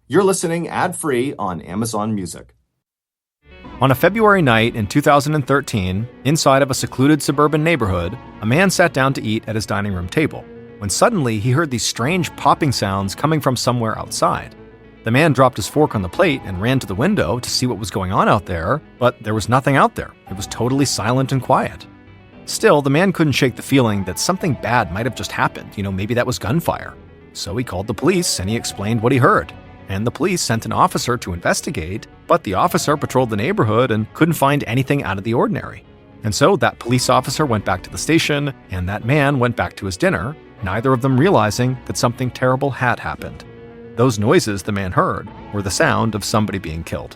You're listening ad-free on Amazon Music. On a February night in 2013, inside of a secluded suburban neighborhood, a man sat down to eat at his dining room table, when suddenly he heard these strange popping sounds coming from somewhere outside. The man dropped his fork on the plate and ran to the window to see what was going on out there, but there was nothing out there. It was totally silent and quiet. Still, the man couldn't shake the feeling that something bad might have just happened. Maybe that was gunfire. So he called the police and he explained what he heard. And the police sent an officer to investigate, but the officer patrolled the neighborhood and couldn't find anything out of the ordinary. And so that police officer went back to the station, and that man went back to his dinner, neither of them realizing that something terrible had happened. Those noises the man heard were the sound of somebody being killed.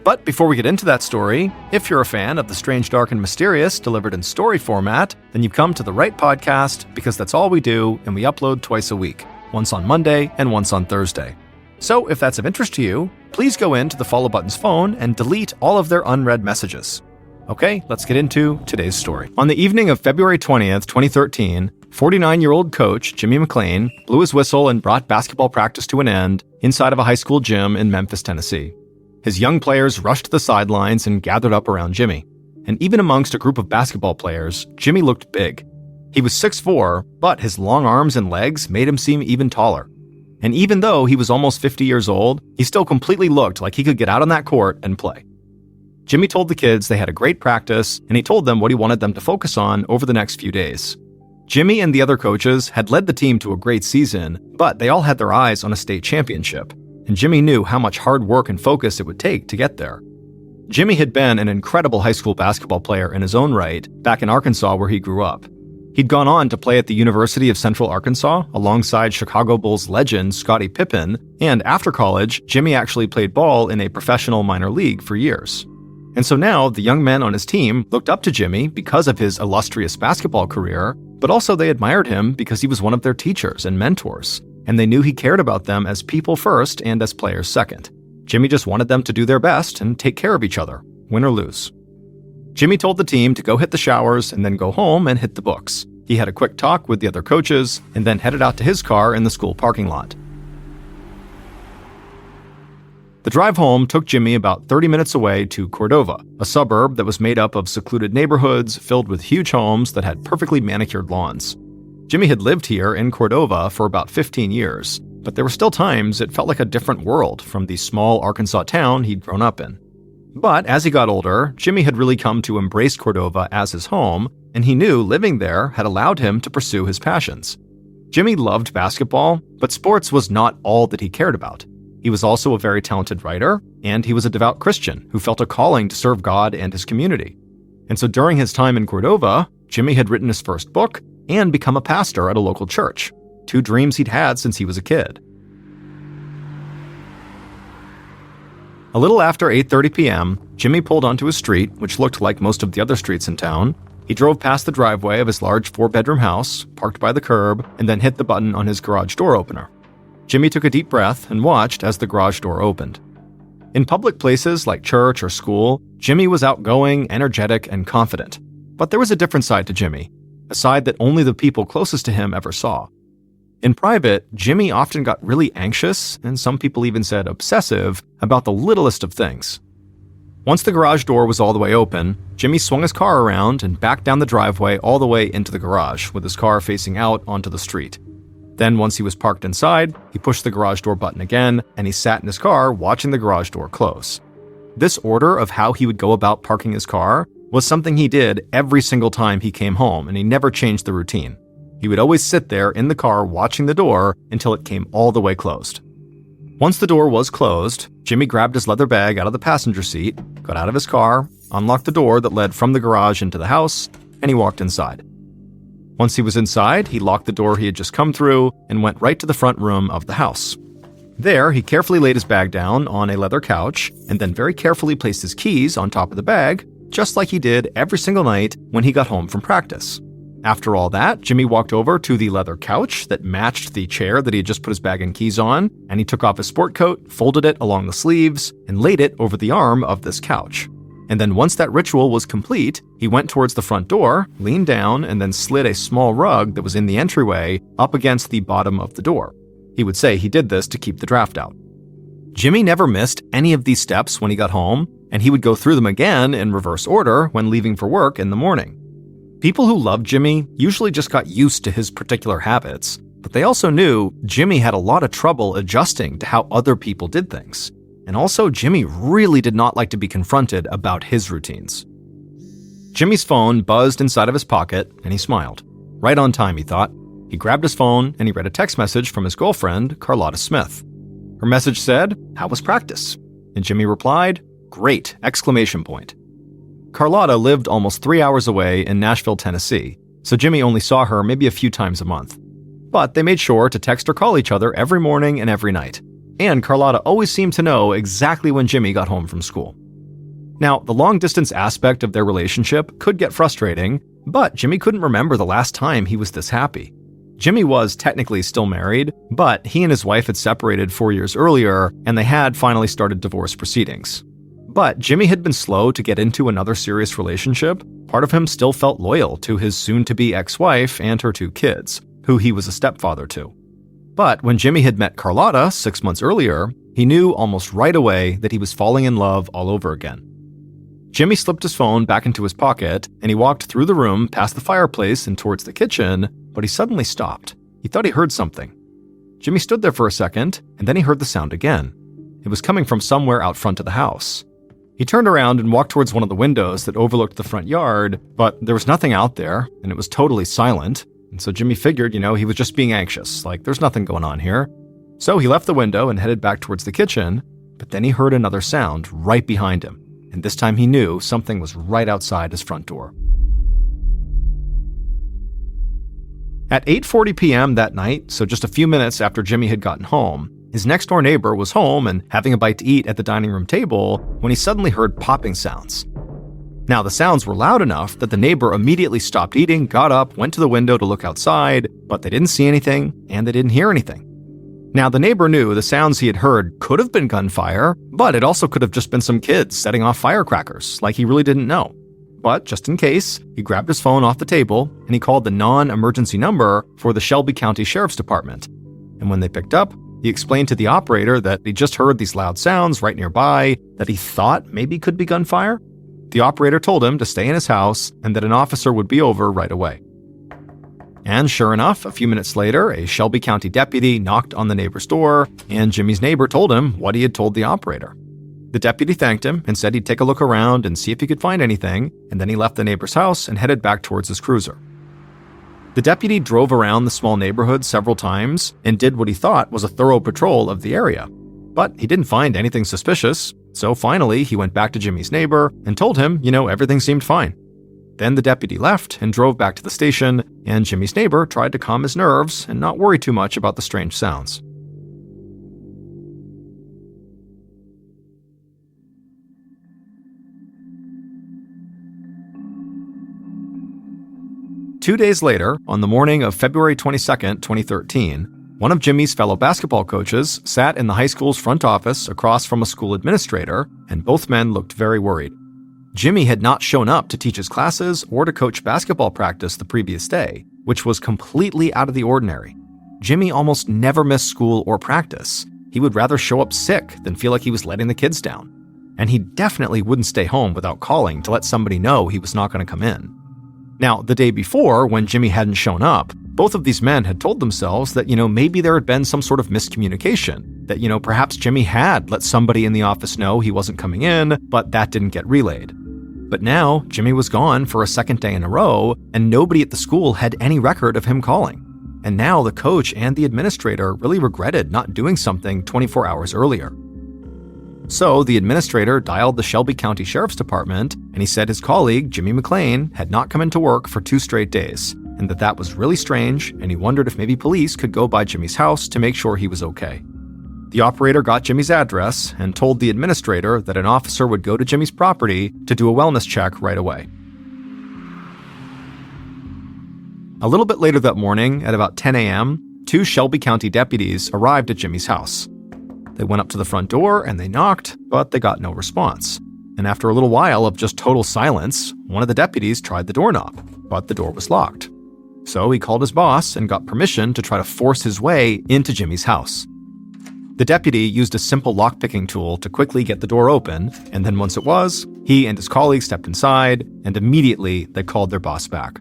But before we get into that story, if you're a fan of the strange, dark, and mysterious delivered in story format, then you've come to the right podcast, because that's all we do, and we upload twice a week, once on Monday and once on Thursday. So if that's of interest to you, please go into the Follow Button's phone and delete all of their unread messages. Okay, let's get into today's story. On the evening of February 20th, 2013, 49-year-old coach Jimmy McLean blew his whistle and brought basketball practice to an end inside of a high school gym in Memphis, Tennessee. His young players rushed to the sidelines and gathered up around Jimmy. And even amongst a group of basketball players, Jimmy looked big. He was 6'4", but his long arms and legs made him seem even taller. And even though he was almost 50 years old, he still completely looked like he could get out on that court and play. Jimmy told the kids they had a great practice, and he told them what he wanted them to focus on over the next few days. Jimmy and the other coaches had led the team to a great season, but they all had their eyes on a state championship, and Jimmy knew how much hard work and focus it would take to get there. Jimmy had been an incredible high school basketball player in his own right back in Arkansas where he grew up. He'd gone on to play at the University of Central Arkansas alongside Chicago Bulls legend Scottie Pippen, and after college, Jimmy actually played ball in a professional minor league for years. And so now, the young men on his team looked up to Jimmy because of his illustrious basketball career, but also they admired him because he was one of their teachers and mentors, and they knew he cared about them as people first and as players second. Jimmy just wanted them to do their best and take care of each other, win or lose. Jimmy told the team to go hit the showers and then go home and hit the books. He had a quick talk with the other coaches and then headed out to his car in the school parking lot. The drive home took Jimmy about 30 minutes away to Cordova, a suburb that was made up of secluded neighborhoods filled with huge homes that had perfectly manicured lawns. Jimmy had lived here in Cordova for about 15 years, but there were still times it felt like a different world from the small Arkansas town he'd grown up in. But as he got older, Jimmy had really come to embrace Cordova as his home, and he knew living there had allowed him to pursue his passions. Jimmy loved basketball, but sports was not all that he cared about. He was also a very talented writer, and he was a devout Christian who felt a calling to serve God and his community. And so during his time in Cordova, Jimmy had written his first book and become a pastor at a local church, two dreams he'd had since he was a kid. A little after 8:30 p.m., Jimmy pulled onto a street, which looked like most of the other streets in town. He drove past the driveway of his large 4-bedroom house, parked by the curb, and then hit the button on his garage door opener. Jimmy took a deep breath and watched as the garage door opened. In public places like church or school, Jimmy was outgoing, energetic, and confident. But there was a different side to Jimmy, a side that only the people closest to him ever saw. In private, Jimmy often got really anxious, and some people even said obsessive, about the littlest of things. Once the garage door was all the way open, Jimmy swung his car around and backed down the driveway all the way into the garage, with his car facing out onto the street. Then once he was parked inside, he pushed the garage door button again, and he sat in his car watching the garage door close. This order of how he would go about parking his car was something he did every single time he came home, and he never changed the routine. He would always sit there in the car watching the door until it came all the way closed. Once the door was closed, Jimmy grabbed his leather bag out of the passenger seat, got out of his car, unlocked the door that led from the garage into the house, and he walked inside. Once he was inside, he locked the door he had just come through and went right to the front room of the house. There, he carefully laid his bag down on a leather couch and then very carefully placed his keys on top of the bag, just like he did every single night when he got home from practice. After all that, Jimmy walked over to the leather couch that matched the chair that he had just put his bag and keys on, and he took off his sport coat, folded it along the sleeves, and laid it over the arm of this couch. And then once that ritual was complete, he went towards the front door, leaned down, and then slid a small rug that was in the entryway up against the bottom of the door. He would say he did this to keep the draft out. Jimmy never missed any of these steps when he got home, and he would go through them again in reverse order when leaving for work in the morning. People who loved Jimmy usually just got used to his particular habits, but they also knew Jimmy had a lot of trouble adjusting to how other people did things. And also, Jimmy really did not like to be confronted about his routines. Jimmy's phone buzzed inside of his pocket, and he smiled. Right on time, he thought. He grabbed his phone, and he read a text message from his girlfriend, Carlotta Smith. Her message said, "How was practice?" And Jimmy replied, "Great!" Carlotta lived almost 3 hours away in Nashville, Tennessee, so Jimmy only saw her maybe a few times a month. But they made sure to text or call each other every morning and every night. And Carlotta always seemed to know exactly when Jimmy got home from school. Now, the long-distance aspect of their relationship could get frustrating, but Jimmy couldn't remember the last time he was this happy. Jimmy was technically still married, but he and his wife had separated 4 years earlier, and they had finally started divorce proceedings. But Jimmy had been slow to get into another serious relationship. Part of him still felt loyal to his soon-to-be ex-wife and her 2 kids, who he was a stepfather to. But when Jimmy had met Carlotta 6 months earlier, he knew almost right away that he was falling in love all over again. Jimmy slipped his phone back into his pocket, and he walked through the room past the fireplace and towards the kitchen, but he suddenly stopped. He thought he heard something. Jimmy stood there for a second, and then he heard the sound again. It was coming from somewhere out front of the house. He turned around and walked towards one of the windows that overlooked the front yard, but there was nothing out there, and it was totally silent. And so Jimmy figured, he was just being anxious, like there's nothing going on here. So he left the window and headed back towards the kitchen, but then he heard another sound right behind him. And this time he knew something was right outside his front door. At 8:40 p.m. that night, so just a few minutes after Jimmy had gotten home, his next-door neighbor was home and having a bite to eat at the dining room table when he suddenly heard popping sounds. Now, the sounds were loud enough that the neighbor immediately stopped eating, got up, went to the window to look outside, but they didn't see anything and they didn't hear anything. Now, the neighbor knew the sounds he had heard could have been gunfire, but it also could have just been some kids setting off firecrackers, like he really didn't know. But just in case, he grabbed his phone off the table and he called the non-emergency number for the Shelby County Sheriff's Department. And when they picked up, he explained to the operator that he just heard these loud sounds right nearby that he thought maybe could be gunfire. The operator told him to stay in his house and that an officer would be over right away. And sure enough, a few minutes later, a Shelby County deputy knocked on the neighbor's door, and Jimmy's neighbor told him what he had told the operator. The deputy thanked him and said he'd take a look around and see if he could find anything, and then he left the neighbor's house and headed back towards his cruiser. The deputy drove around the small neighborhood several times and did what he thought was a thorough patrol of the area. But he didn't find anything suspicious, so finally he went back to Jimmy's neighbor and told him, everything seemed fine. Then the deputy left and drove back to the station, and Jimmy's neighbor tried to calm his nerves and not worry too much about the strange sounds. Two days later, on the morning of February 22nd, 2013, one of Jimmy's fellow basketball coaches sat in the high school's front office across from a school administrator, and both men looked very worried. Jimmy had not shown up to teach his classes or to coach basketball practice the previous day, which was completely out of the ordinary. Jimmy almost never missed school or practice. He would rather show up sick than feel like he was letting the kids down. And he definitely wouldn't stay home without calling to let somebody know he was not going to come in. Now, the day before, when Jimmy hadn't shown up, both of these men had told themselves that, maybe there had been some sort of miscommunication, that, perhaps Jimmy had let somebody in the office know he wasn't coming in, but that didn't get relayed. But now, Jimmy was gone for a second day in a row, and nobody at the school had any record of him calling. And now the coach and the administrator really regretted not doing something 24 hours earlier. So the administrator dialed the Shelby County Sheriff's Department, and he said his colleague, Jimmy McLean, had not come into work for 2 straight days, and that was really strange, and he wondered if maybe police could go by Jimmy's house to make sure he was okay. The operator got Jimmy's address and told the administrator that an officer would go to Jimmy's property to do a wellness check right away. A little bit later that morning, at about 10 a.m., 2 Shelby County deputies arrived at Jimmy's house. They went up to the front door and they knocked, but they got no response. And after a little while of just total silence, one of the deputies tried the doorknob, but the door was locked. So he called his boss and got permission to try to force his way into Jimmy's house. The deputy used a simple lockpicking tool to quickly get the door open, and then once it was, he and his colleague stepped inside, and immediately they called their boss back.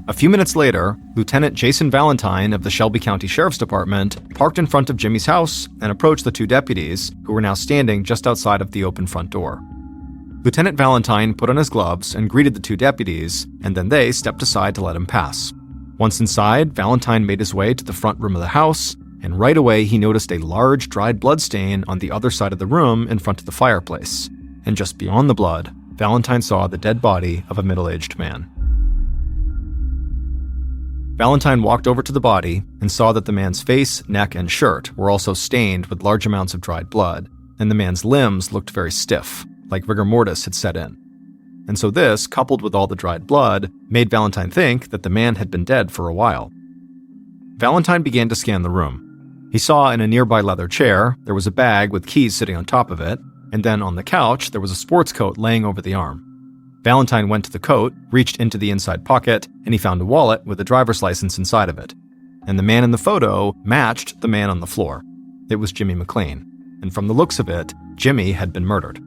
A few minutes later, Lieutenant Jason Valentine of the Shelby County Sheriff's Department parked in front of Jimmy's house and approached the two deputies, who were now standing just outside of the open front door. Lieutenant Valentine put on his gloves and greeted the two deputies, and then they stepped aside to let him pass. Once inside, Valentine made his way to the front room of the house, and right away he noticed a large dried blood stain on the other side of the room in front of the fireplace. And just beyond the blood, Valentine saw the dead body of a middle-aged man. Valentine walked over to the body and saw that the man's face, neck, and shirt were also stained with large amounts of dried blood, and the man's limbs looked very stiff, like rigor mortis had set in. And so this, coupled with all the dried blood, made Valentine think that the man had been dead for a while. Valentine began to scan the room. He saw in a nearby leather chair there was a bag with keys sitting on top of it, and then on the couch there was a sports coat laying over the arm. Valentine went to the coat, reached into the inside pocket, and he found a wallet with a driver's license inside of it. And the man in the photo matched the man on the floor. It was Jimmy McLean, and from the looks of it, Jimmy had been murdered.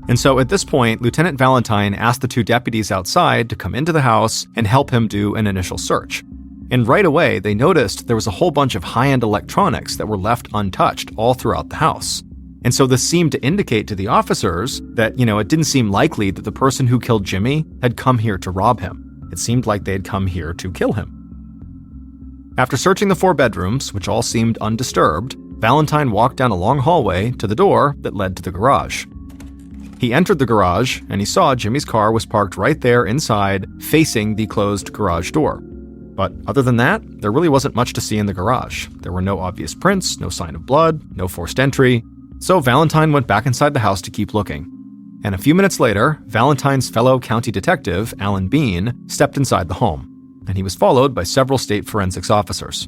And so at this point, Lieutenant Valentine asked the two deputies outside to come into the house and help him do an initial search. And right away, they noticed there was a whole bunch of high-end electronics that were left untouched all throughout the house. And so this seemed to indicate to the officers that, it didn't seem likely that the person who killed Jimmy had come here to rob him. It seemed like they had come here to kill him. After searching the 4 bedrooms, which all seemed undisturbed, Valentine walked down a long hallway to the door that led to the garage. He entered the garage, and he saw Jimmy's car was parked right there inside, facing the closed garage door. But other than that, there really wasn't much to see in the garage. There were no obvious prints, no sign of blood, no forced entry. So Valentine went back inside the house to keep looking. And a few minutes later, Valentine's fellow county detective, Alan Bean, stepped inside the home, and he was followed by several state forensics officers.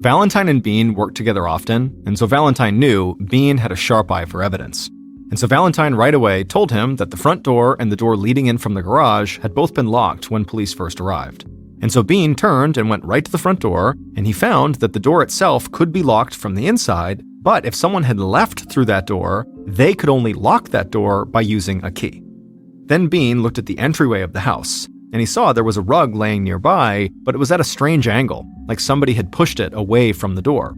Valentine and Bean worked together often, and so Valentine knew Bean had a sharp eye for evidence. And so Valentine right away told him that the front door and the door leading in from the garage had both been locked when police first arrived. And so Bean turned and went right to the front door, and he found that the door itself could be locked from the inside, but if someone had left through that door, they could only lock that door by using a key. Then Bean looked at the entryway of the house, and he saw there was a rug laying nearby, but it was at a strange angle, like somebody had pushed it away from the door.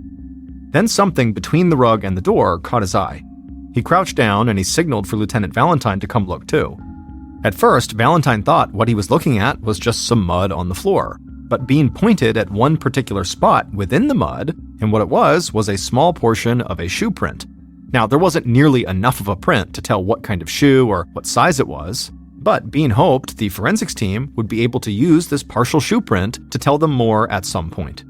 Then something between the rug and the door caught his eye. He crouched down and he signaled for Lieutenant Valentine to come look too. At first, Valentine thought what he was looking at was just some mud on the floor, but Bean pointed at one particular spot within the mud, and what it was a small portion of a shoe print. Now, there wasn't nearly enough of a print to tell what kind of shoe or what size it was, but Bean hoped the forensics team would be able to use this partial shoe print to tell them more at some point.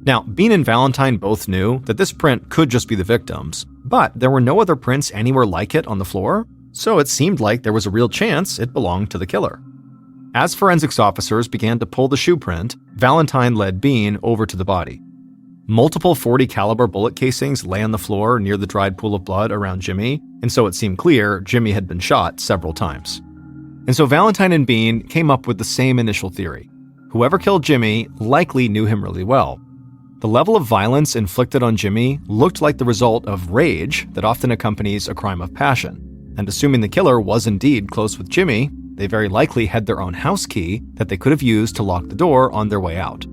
Now, Bean and Valentine both knew that this print could just be the victim's, but there were no other prints anywhere like it on the floor, so it seemed like there was a real chance it belonged to the killer. As forensics officers began to pull the shoe print, Valentine led Bean over to the body. Multiple .40 caliber bullet casings lay on the floor near the dried pool of blood around Jimmy, and so it seemed clear Jimmy had been shot several times. And so Valentine and Bean came up with the same initial theory. Whoever killed Jimmy likely knew him really well. The level of violence inflicted on Jimmy looked like the result of rage that often accompanies a crime of passion. And assuming the killer was indeed close with Jimmy, they very likely had their own house key that they could have used to lock the door on their way out.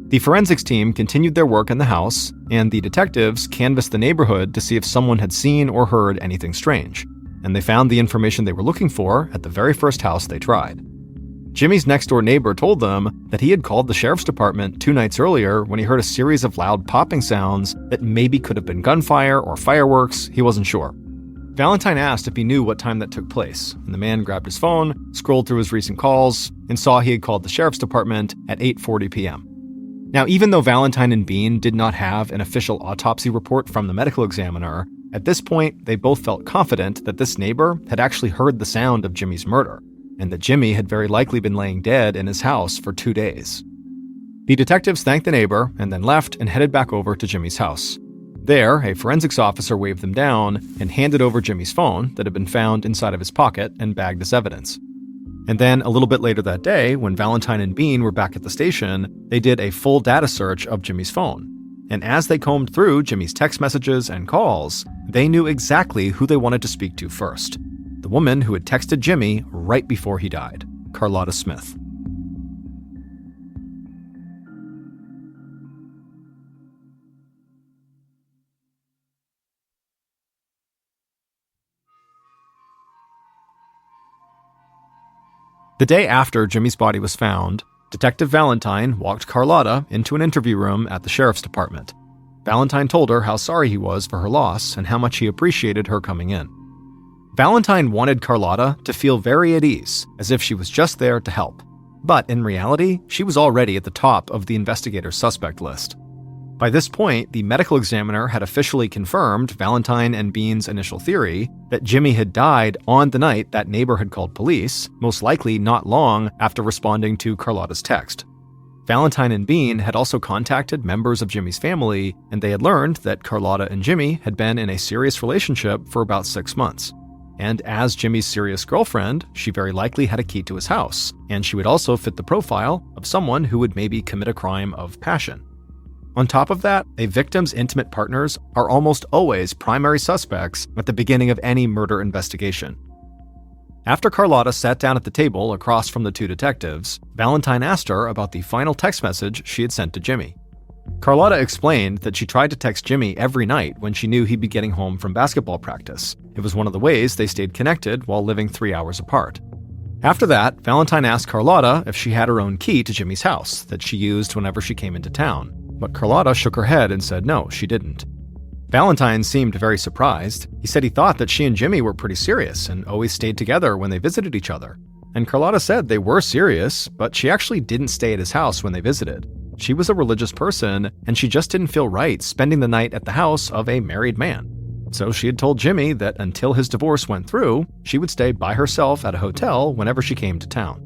The forensics team continued their work in the house, and the detectives canvassed the neighborhood to see if someone had seen or heard anything strange. And they found the information they were looking for at the very first house they tried. Jimmy's next-door neighbor told them that he had called the sheriff's department 2 nights earlier when he heard a series of loud popping sounds that maybe could have been gunfire or fireworks. He wasn't sure. Valentine asked if he knew what time that took place, and the man grabbed his phone, scrolled through his recent calls, and saw he had called the sheriff's department at 8:40 p.m. Now, even though Valentine and Bean did not have an official autopsy report from the medical examiner, at this point, they both felt confident that this neighbor had actually heard the sound of Jimmy's murder, and that Jimmy had very likely been laying dead in his house for 2 days. The detectives thanked the neighbor and then left and headed back over to Jimmy's house. There, a forensics officer waved them down and handed over Jimmy's phone that had been found inside of his pocket and bagged as evidence. And then a little bit later that day, when Valentine and Bean were back at the station, they did a full data search of Jimmy's phone. And as they combed through Jimmy's text messages and calls, they knew exactly who they wanted to speak to first. The woman who had texted Jimmy right before he died, Carlotta Smith. The day after Jimmy's body was found, Detective Valentine walked Carlotta into an interview room at the sheriff's department. Valentine told her how sorry he was for her loss and how much he appreciated her coming in. Valentine wanted Carlotta to feel very at ease, as if she was just there to help. But in reality, she was already at the top of the investigator's suspect list. By this point, the medical examiner had officially confirmed Valentine and Bean's initial theory that Jimmy had died on the night that neighbor had called police, most likely not long after responding to Carlotta's text. Valentine and Bean had also contacted members of Jimmy's family, and they had learned that Carlotta and Jimmy had been in a serious relationship for about 6 months. And as Jimmy's serious girlfriend, she very likely had a key to his house, and she would also fit the profile of someone who would maybe commit a crime of passion. On top of that, a victim's intimate partners are almost always primary suspects at the beginning of any murder investigation. After Carlotta sat down at the table across from the two detectives, Valentine asked her about the final text message she had sent to Jimmy. Carlotta explained that she tried to text Jimmy every night when she knew he'd be getting home from basketball practice. It was one of the ways they stayed connected while living 3 hours apart. After that, Valentine asked Carlotta if she had her own key to Jimmy's house that she used whenever she came into town. But Carlotta shook her head and said no, she didn't. Valentine seemed very surprised. He said he thought that she and Jimmy were pretty serious and always stayed together when they visited each other. And Carlotta said they were serious, but she actually didn't stay at his house when they visited. She was a religious person, and she just didn't feel right spending the night at the house of a married man. So she had told Jimmy that until his divorce went through, she would stay by herself at a hotel whenever she came to town.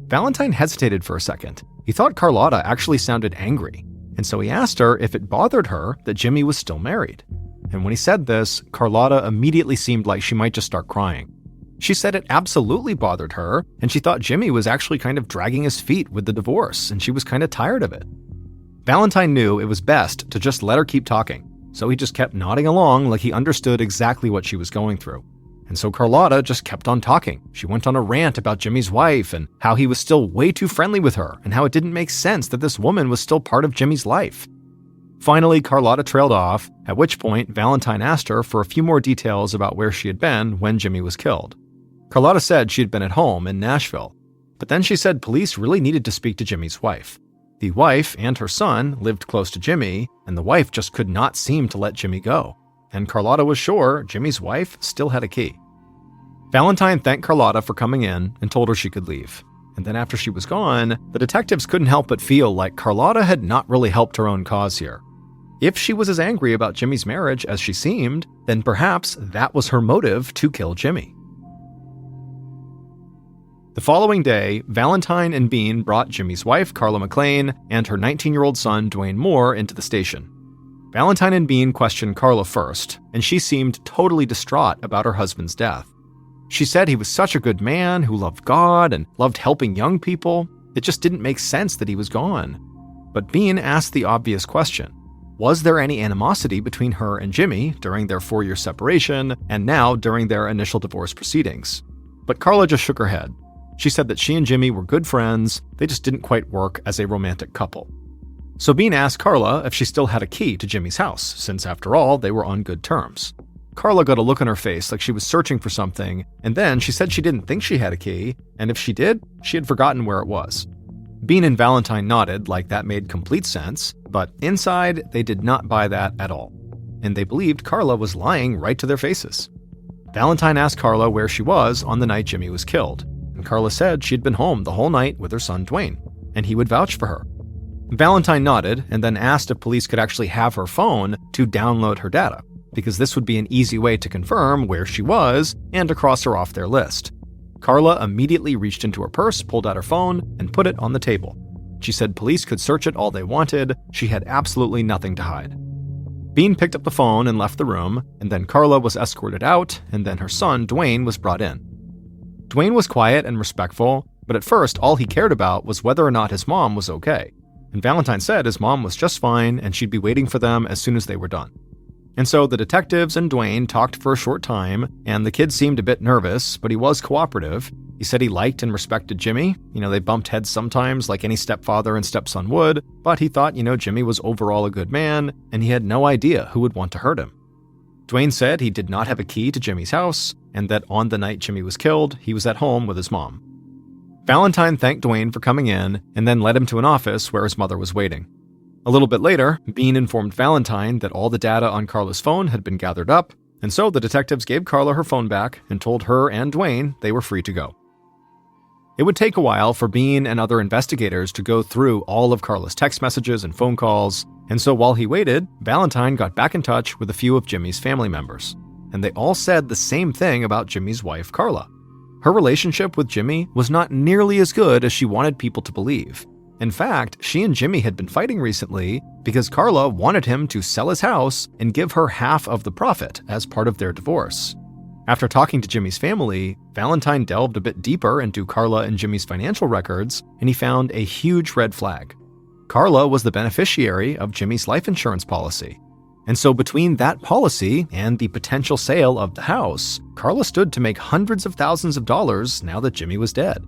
Valentine hesitated for a second. He thought Carlotta actually sounded angry. And so he asked her if it bothered her that Jimmy was still married. And when he said this, Carlotta immediately seemed like she might just start crying. She said it absolutely bothered her, and she thought Jimmy was actually kind of dragging his feet with the divorce, and she was kind of tired of it. Valentine knew it was best to just let her keep talking, so he just kept nodding along like he understood exactly what she was going through. And so Carlotta just kept on talking. She went on a rant about Jimmy's wife and how he was still way too friendly with her and how it didn't make sense that this woman was still part of Jimmy's life. Finally, Carlotta trailed off, at which point Valentine asked her for a few more details about where she had been when Jimmy was killed. Carlotta said she had been at home in Nashville, but then she said police really needed to speak to Jimmy's wife. The wife and her son lived close to Jimmy, and the wife just could not seem to let Jimmy go. And Carlotta was sure Jimmy's wife still had a key. Valentine thanked Carlotta for coming in and told her she could leave. And then after she was gone, the detectives couldn't help but feel like Carlotta had not really helped her own cause here. If she was as angry about Jimmy's marriage as she seemed, then perhaps that was her motive to kill Jimmy. The following day, Valentine and Bean brought Jimmy's wife, Carla McLean, and her 19-year-old son, Dwayne Moore, into the station. Valentine and Bean questioned Carla first, and she seemed totally distraught about her husband's death. She said he was such a good man who loved God and loved helping young people. It just didn't make sense that he was gone. But Bean asked the obvious question. Was there any animosity between her and Jimmy during their 4-year separation and now during their initial divorce proceedings? But Carla just shook her head. She said that she and Jimmy were good friends, they just didn't quite work as a romantic couple. So Bean asked Carla if she still had a key to Jimmy's house, since after all, they were on good terms. Carla got a look on her face like she was searching for something, and then she said she didn't think she had a key, and if she did, she had forgotten where it was. Bean and Valentine nodded like that made complete sense, but inside, they did not buy that at all. And they believed Carla was lying right to their faces. Valentine asked Carla where she was on the night Jimmy was killed, and Carla said she'd been home the whole night with her son Dwayne, and he would vouch for her. Valentine nodded and then asked if police could actually have her phone to download her data, because this would be an easy way to confirm where she was and to cross her off their list. Carla immediately reached into her purse, pulled out her phone, and put it on the table. She said police could search it all they wanted, she had absolutely nothing to hide. Bean picked up the phone and left the room, and then Carla was escorted out, and then her son, Dwayne, was brought in. Dwayne was quiet and respectful, but at first all he cared about was whether or not his mom was okay. And Valentine said his mom was just fine and she'd be waiting for them as soon as they were done. And so the detectives and Dwayne talked for a short time, and the kid seemed a bit nervous, but he was cooperative. He said he liked and respected Jimmy. They bumped heads sometimes like any stepfather and stepson would, but he thought, Jimmy was overall a good man, and he had no idea who would want to hurt him. Dwayne said he did not have a key to Jimmy's house, and that on the night Jimmy was killed, he was at home with his mom. Valentine thanked Dwayne for coming in, and then led him to an office where his mother was waiting. A little bit later, Bean informed Valentine that all the data on Carla's phone had been gathered up, and so the detectives gave Carla her phone back and told her and Dwayne they were free to go. It would take a while for Bean and other investigators to go through all of Carla's text messages and phone calls, and so while he waited, Valentine got back in touch with a few of Jimmy's family members, and they all said the same thing about Jimmy's wife, Carla. Her relationship with Jimmy was not nearly as good as she wanted people to believe. In fact, she and Jimmy had been fighting recently because Carla wanted him to sell his house and give her half of the profit as part of their divorce. After talking to Jimmy's family, Valentine delved a bit deeper into Carla and Jimmy's financial records, and he found a huge red flag. Carla was the beneficiary of Jimmy's life insurance policy. And so between that policy and the potential sale of the house, Carla stood to make hundreds of thousands of dollars now that Jimmy was dead.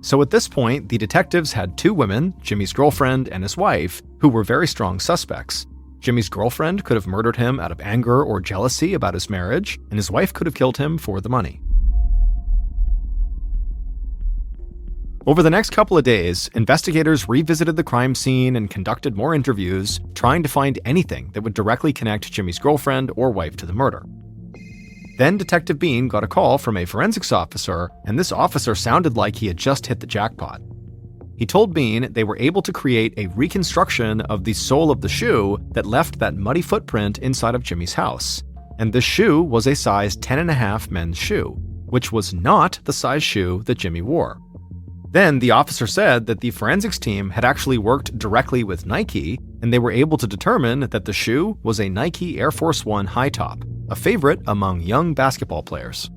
So at this point, the detectives had two women, Jimmy's girlfriend and his wife, who were very strong suspects. Jimmy's girlfriend could have murdered him out of anger or jealousy about his marriage, and his wife could have killed him for the money. Over the next couple of days, investigators revisited the crime scene and conducted more interviews, trying to find anything that would directly connect Jimmy's girlfriend or wife to the murder. Then Detective Bean got a call from a forensics officer, and this officer sounded like he had just hit the jackpot. He told Bean they were able to create a reconstruction of the sole of the shoe that left that muddy footprint inside of Jimmy's house. And this shoe was a size 10.5 men's shoe, which was not the size shoe that Jimmy wore. Then the officer said that the forensics team had actually worked directly with Nike, and they were able to determine that the shoe was a Nike Air Force One high top, a favorite among young basketball players.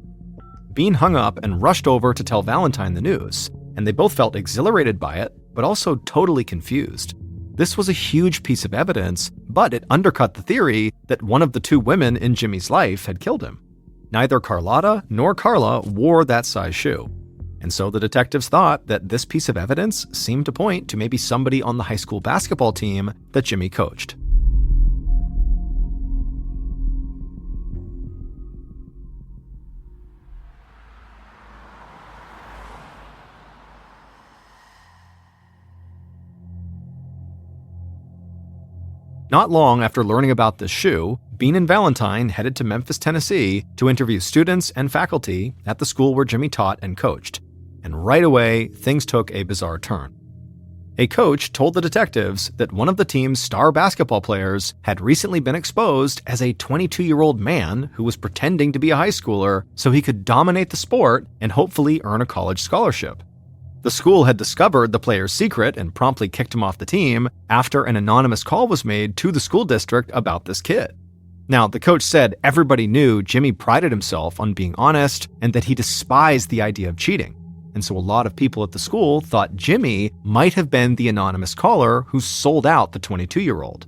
Bean hung up and rushed over to tell Valentine the news, and they both felt exhilarated by it, but also totally confused. This was a huge piece of evidence, but it undercut the theory that one of the two women in Jimmy's life had killed him. Neither Carlotta nor Carla wore that size shoe. And so the detectives thought that this piece of evidence seemed to point to maybe somebody on the high school basketball team that Jimmy coached. Not long after learning about this shoe, Bean and Valentine headed to Memphis, Tennessee to interview students and faculty at the school where Jimmy taught and coached. And right away, things took a bizarre turn. A coach told the detectives that one of the team's star basketball players had recently been exposed as a 22-year-old man who was pretending to be a high schooler so he could dominate the sport and hopefully earn a college scholarship. The school had discovered the player's secret and promptly kicked him off the team after an anonymous call was made to the school district about this kid. Now, the coach said everybody knew Jimmy prided himself on being honest and that he despised the idea of cheating. And so a lot of people at the school thought Jimmy might have been the anonymous caller who sold out the 22-year-old.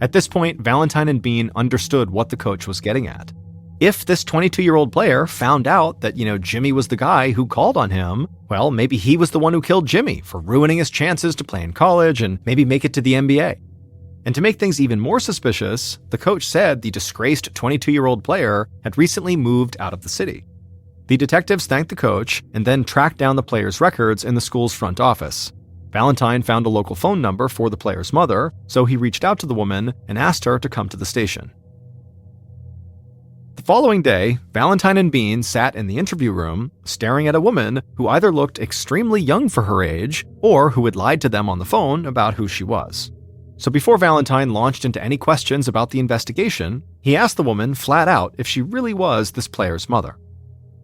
At this point, Valentine and Bean understood what the coach was getting at. If this 22-year-old player found out that, Jimmy was the guy who called on him, well, maybe he was the one who killed Jimmy for ruining his chances to play in college and maybe make it to the NBA. And to make things even more suspicious, the coach said the disgraced 22-year-old player had recently moved out of the city. The detectives thanked the coach and then tracked down the player's records in the school's front office. Valentine found a local phone number for the player's mother, so he reached out to the woman and asked her to come to the station. The following day, Valentine and Bean sat in the interview room, staring at a woman who either looked extremely young for her age or who had lied to them on the phone about who she was. So before Valentine launched into any questions about the investigation, he asked the woman flat out if she really was this player's mother.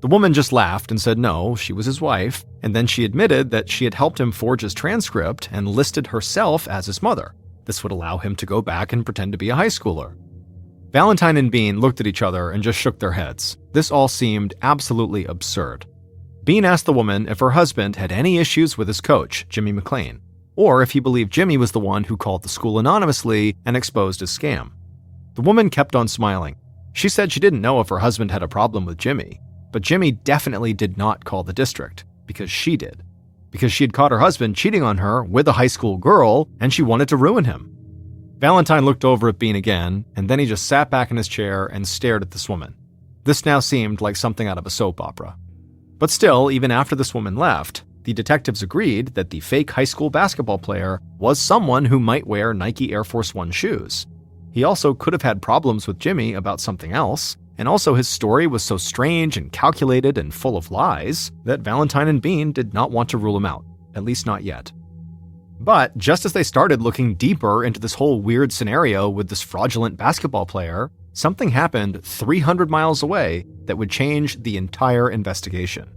The woman just laughed and said no, she was his wife, and then she admitted that she had helped him forge his transcript and listed herself as his mother. This would allow him to go back and pretend to be a high schooler. Valentine and Bean looked at each other and just shook their heads. This all seemed absolutely absurd. Bean asked the woman if her husband had any issues with his coach, Jimmy McClain, or if he believed Jimmy was the one who called the school anonymously and exposed his scam. The woman kept on smiling. She said she didn't know if her husband had a problem with Jimmy, but Jimmy definitely did not call the district, because she did. Because she had caught her husband cheating on her with a high school girl, and she wanted to ruin him. Valentine looked over at Bean again, and then he just sat back in his chair and stared at this woman. This now seemed like something out of a soap opera. But still, even after this woman left, the detectives agreed that the fake high school basketball player was someone who might wear Nike Air Force One shoes. He also could have had problems with Jimmy about something else, and also his story was so strange and calculated and full of lies that Valentine and Bean did not want to rule him out, at least not yet. But just as they started looking deeper into this whole weird scenario with this fraudulent basketball player, something happened 300 miles away that would change the entire investigation.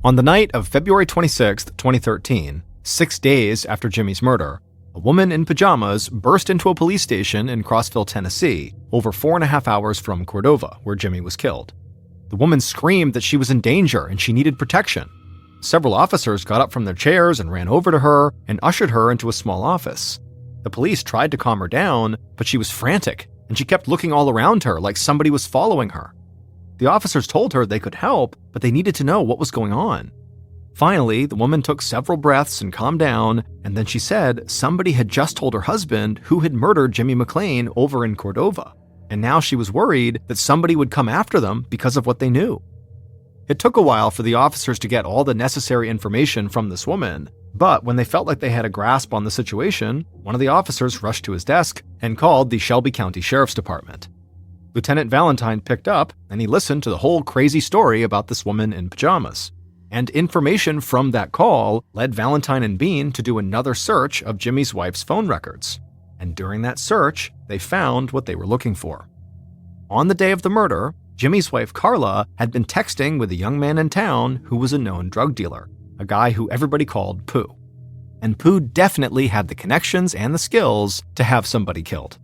On the night of February 26, 2013, 6 days after Jimmy's murder, a woman in pajamas burst into a police station in Crossville, Tennessee, over 4.5 hours from Cordova, where Jimmy was killed. The woman screamed that she was in danger and she needed protection. Several officers got up from their chairs and ran over to her and ushered her into a small office. The police tried to calm her down, but she was frantic, and she kept looking all around her like somebody was following her. The officers told her they could help, but they needed to know what was going on. Finally, the woman took several breaths and calmed down, and then she said somebody had just told her husband who had murdered Jimmy McClain over in Cordova, and now she was worried that somebody would come after them because of what they knew. It took a while for the officers to get all the necessary information from this woman, but when they felt like they had a grasp on the situation, one of the officers rushed to his desk and called the Shelby County Sheriff's Department. Lieutenant Valentine picked up, and he listened to the whole crazy story about this woman in pajamas. And information from that call led Valentine and Bean to do another search of Jimmy's wife's phone records. And during that search, they found what they were looking for. On the day of the murder, Jimmy's wife Carla had been texting with a young man in town who was a known drug dealer, a guy who everybody called Pooh. And Pooh definitely had the connections and the skills to have somebody killed.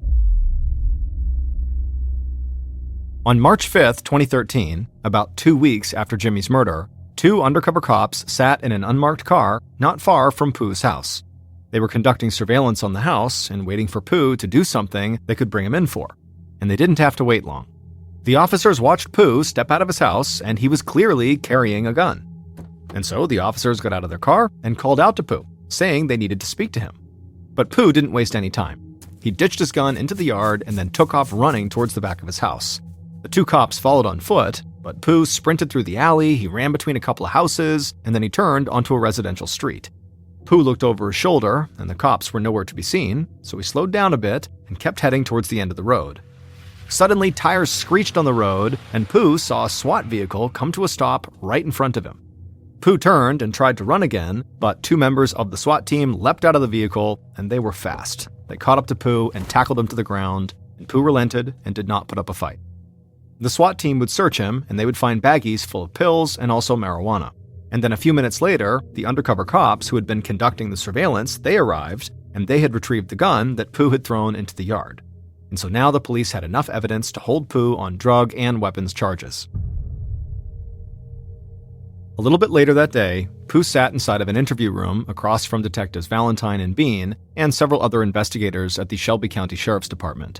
On March 5th, 2013, about 2 weeks after Jimmy's murder, 2 undercover cops sat in an unmarked car not far from Pooh's house. They were conducting surveillance on the house and waiting for Pooh to do something they could bring him in for. And they didn't have to wait long. The officers watched Pooh step out of his house, and he was clearly carrying a gun. And so the officers got out of their car and called out to Pooh, saying they needed to speak to him. But Pooh didn't waste any time. He ditched his gun into the yard and then took off running towards the back of his house. The 2 cops followed on foot, but Pooh sprinted through the alley, he ran between a couple of houses, and then he turned onto a residential street. Pooh looked over his shoulder, and the cops were nowhere to be seen, so he slowed down a bit and kept heading towards the end of the road. Suddenly, tires screeched on the road, and Pooh saw a SWAT vehicle come to a stop right in front of him. Pooh turned and tried to run again, but 2 members of the SWAT team leapt out of the vehicle, and they were fast. They caught up to Pooh and tackled him to the ground, and Pooh relented and did not put up a fight. The SWAT team would search him, and they would find baggies full of pills and also marijuana. And then a few minutes later, the undercover cops who had been conducting the surveillance, they arrived, and they had retrieved the gun that Pooh had thrown into the yard. And so now the police had enough evidence to hold Pooh on drug and weapons charges. A little bit later that day, Pooh sat inside of an interview room across from Detectives Valentine and Bean and several other investigators at the Shelby County Sheriff's Department.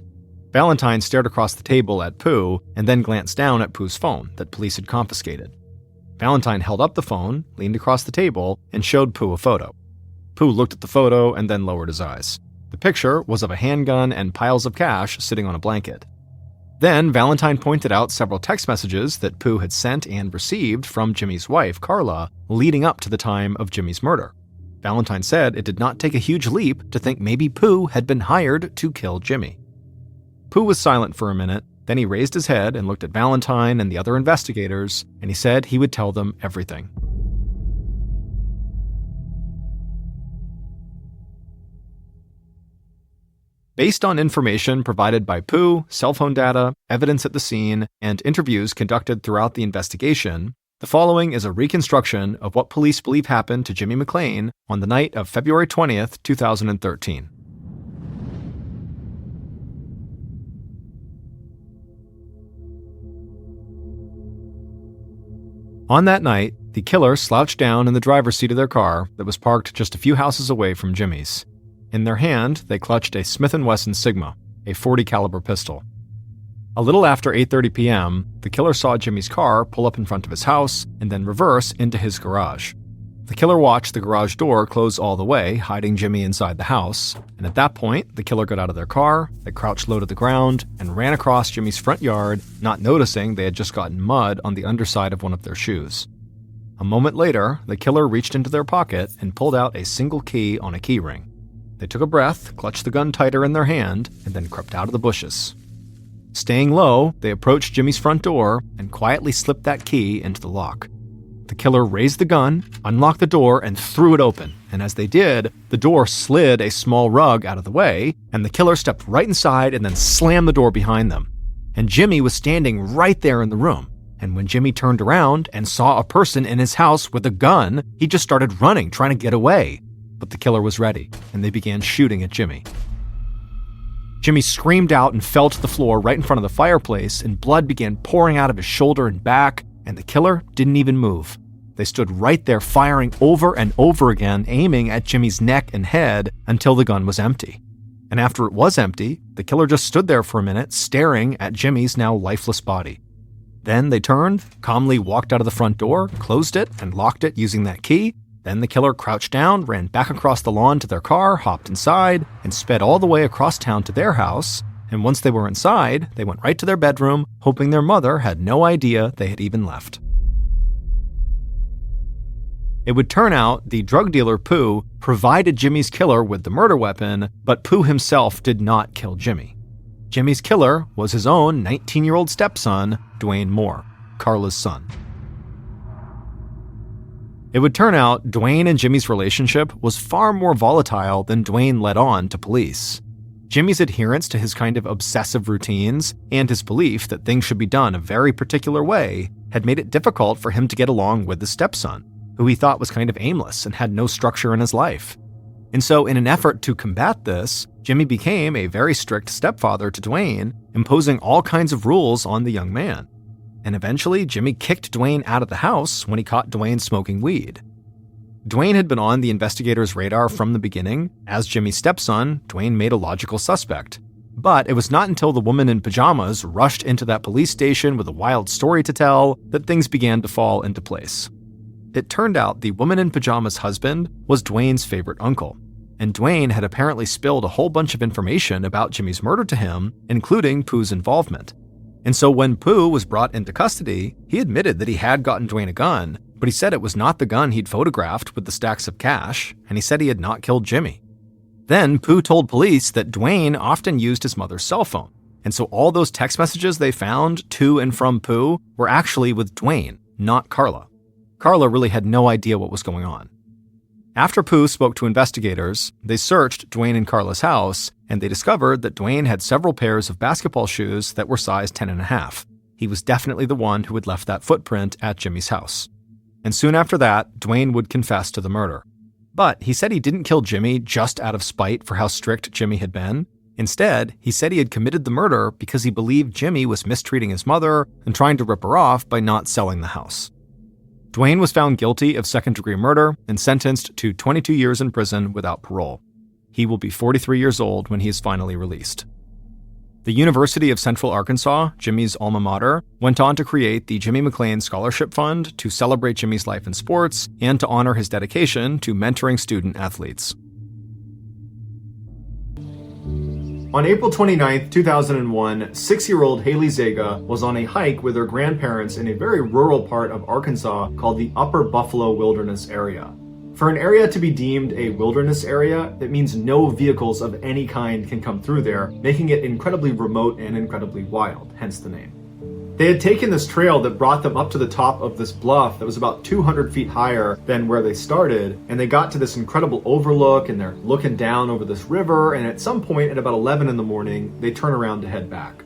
Valentine stared across the table at Pooh and then glanced down at Pooh's phone that police had confiscated. Valentine held up the phone, leaned across the table, and showed Pooh a photo. Pooh looked at the photo and then lowered his eyes. The picture was of a handgun and piles of cash sitting on a blanket. Then Valentine pointed out several text messages that Pooh had sent and received from Jimmy's wife, Carla, leading up to the time of Jimmy's murder. Valentine said it did not take a huge leap to think maybe Pooh had been hired to kill Jimmy. Pooh was silent for a minute, then he raised his head and looked at Valentine and the other investigators, and he said he would tell them everything. Based on information provided by Pooh, cell phone data, evidence at the scene, and interviews conducted throughout the investigation, the following is a reconstruction of what police believe happened to Jimmy McClain on the night of February 20th, 2013. On that night, the killer slouched down in the driver's seat of their car that was parked just a few houses away from Jimmy's. In their hand, they clutched a Smith & Wesson Sigma, a .40 caliber pistol. A little after 8:30 p.m., the killer saw Jimmy's car pull up in front of his house and then reverse into his garage. The killer watched the garage door close all the way, hiding Jimmy inside the house, and at that point, the killer got out of their car, they crouched low to the ground, and ran across Jimmy's front yard, not noticing they had just gotten mud on the underside of one of their shoes. A moment later, the killer reached into their pocket and pulled out a single key on a key ring. They took a breath, clutched the gun tighter in their hand, and then crept out of the bushes. Staying low, they approached Jimmy's front door and quietly slipped that key into the lock. The killer raised the gun, unlocked the door, and threw it open, and as they did, the door slid a small rug out of the way, and the killer stepped right inside and then slammed the door behind them. And Jimmy was standing right there in the room, and when Jimmy turned around and saw a person in his house with a gun, he just started running, trying to get away. But the killer was ready, and they began shooting at Jimmy. Jimmy screamed out and fell to the floor right in front of the fireplace, and blood began pouring out of his shoulder and back, and the killer didn't even move. They stood right there firing over and over again, aiming at Jimmy's neck and head until the gun was empty. And after it was empty, the killer just stood there for a minute, staring at Jimmy's now lifeless body. Then they turned, calmly walked out of the front door, closed it, and locked it using that key. Then the killer crouched down, ran back across the lawn to their car, hopped inside, and sped all the way across town to their house. And once they were inside, they went right to their bedroom, hoping their mother had no idea they had even left. It would turn out the drug dealer Pooh provided Jimmy's killer with the murder weapon, but Pooh himself did not kill Jimmy. Jimmy's killer was his own 19-year-old stepson, Dwayne Moore, Carla's son. It would turn out Dwayne and Jimmy's relationship was far more volatile than Dwayne let on to police. Jimmy's adherence to his kind of obsessive routines and his belief that things should be done a very particular way had made it difficult for him to get along with his stepson, who he thought was kind of aimless and had no structure in his life. And so in an effort to combat this, Jimmy became a very strict stepfather to Dwayne, imposing all kinds of rules on the young man. And eventually, Jimmy kicked Dwayne out of the house when he caught Dwayne smoking weed. Dwayne had been on the investigators' radar from the beginning. As Jimmy's stepson, Dwayne made a logical suspect. But it was not until the woman in pajamas rushed into that police station with a wild story to tell that things began to fall into place. It turned out the woman in pajamas' husband was Dwayne's favorite uncle, and Dwayne had apparently spilled a whole bunch of information about Jimmy's murder to him, including Pooh's involvement. And so when Pooh was brought into custody, he admitted that he had gotten Dwayne a gun, but he said it was not the gun he'd photographed with the stacks of cash, and he said he had not killed Jimmy. Then Pooh told police that Dwayne often used his mother's cell phone, and so all those text messages they found to and from Pooh were actually with Dwayne, not Carla. Carla really had no idea what was going on. After Pooh spoke to investigators, they searched Dwayne and Carla's house, and they discovered that Dwayne had several pairs of basketball shoes that were size 10.5. He was definitely the one who had left that footprint at Jimmy's house. And soon after that, Dwayne would confess to the murder. But he said he didn't kill Jimmy just out of spite for how strict Jimmy had been. Instead, he said he had committed the murder because he believed Jimmy was mistreating his mother and trying to rip her off by not selling the house. Dwayne was found guilty of second-degree murder and sentenced to 22 years in prison without parole. He will be 43 years old when he is finally released. The University of Central Arkansas, Jimmy's alma mater, went on to create the Jimmy McLean Scholarship Fund to celebrate Jimmy's life in sports and to honor his dedication to mentoring student athletes. On April 29, 2001, 6-year-old Haley Zega was on a hike with her grandparents in a very rural part of Arkansas called the Upper Buffalo Wilderness Area. For an area to be deemed a wilderness area, it means no vehicles of any kind can come through there, making it incredibly remote and incredibly wild, hence the name. They had taken this trail that brought them up to the top of this bluff that was about 200 feet higher than where they started, and they got to this incredible overlook, and they're looking down over this river, and at some point at about 11 in the morning, they turn around to head back.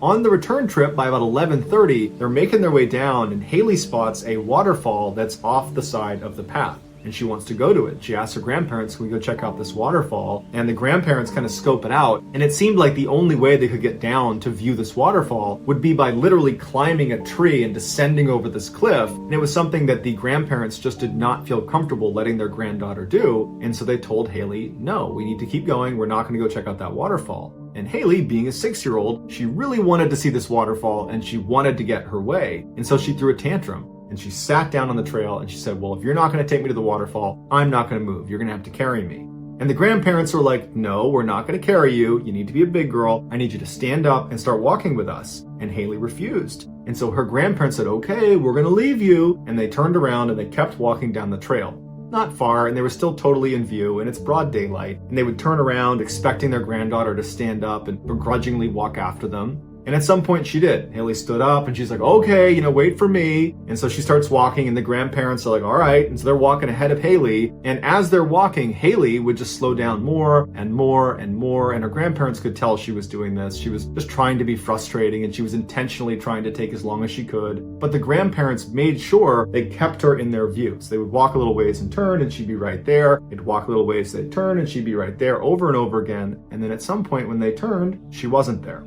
On the return trip, by about 11:30, they're making their way down, and Haley spots a waterfall that's off the side of the path. and she wants to go to it. She asks her grandparents, can we go check out this waterfall? And the grandparents kind of scope it out, and it seemed like the only way they could get down to view this waterfall would be by literally climbing a tree and descending over this cliff. And it was something that the grandparents just did not feel comfortable letting their granddaughter do. And so they told Haley, no, we need to keep going. We're not going to go check out that waterfall. And Haley, being a 6-year-old, she really wanted to see this waterfall and she wanted to get her way. And so she threw a tantrum and she sat down on the trail and she said, well, if you're not going to take me to the waterfall, I'm not going to move. You're going to have to carry me. And the grandparents were like, no, we're not going to carry you. You need to be a big girl. I need you to stand up and start walking with us. And Haley refused. And so her grandparents said, okay, we're going to leave you. And they turned around and they kept walking down the trail. Not far, and they were still totally in view, and it's broad daylight. And they would turn around expecting their granddaughter to stand up and begrudgingly walk after them. And at some point she did. Haley stood up and she's like, okay, wait for me. And so she starts walking and the grandparents are like, all right. And so they're walking ahead of Haley. And as they're walking, Haley would just slow down more and more and more. And her grandparents could tell she was doing this. She was just trying to be frustrating and she was intentionally trying to take as long as she could. But the grandparents made sure they kept her in their view. So they would walk a little ways and turn and she'd be right there. They'd walk a little ways, they'd turn and she'd be right there over and over again. And then at some point when they turned, she wasn't there.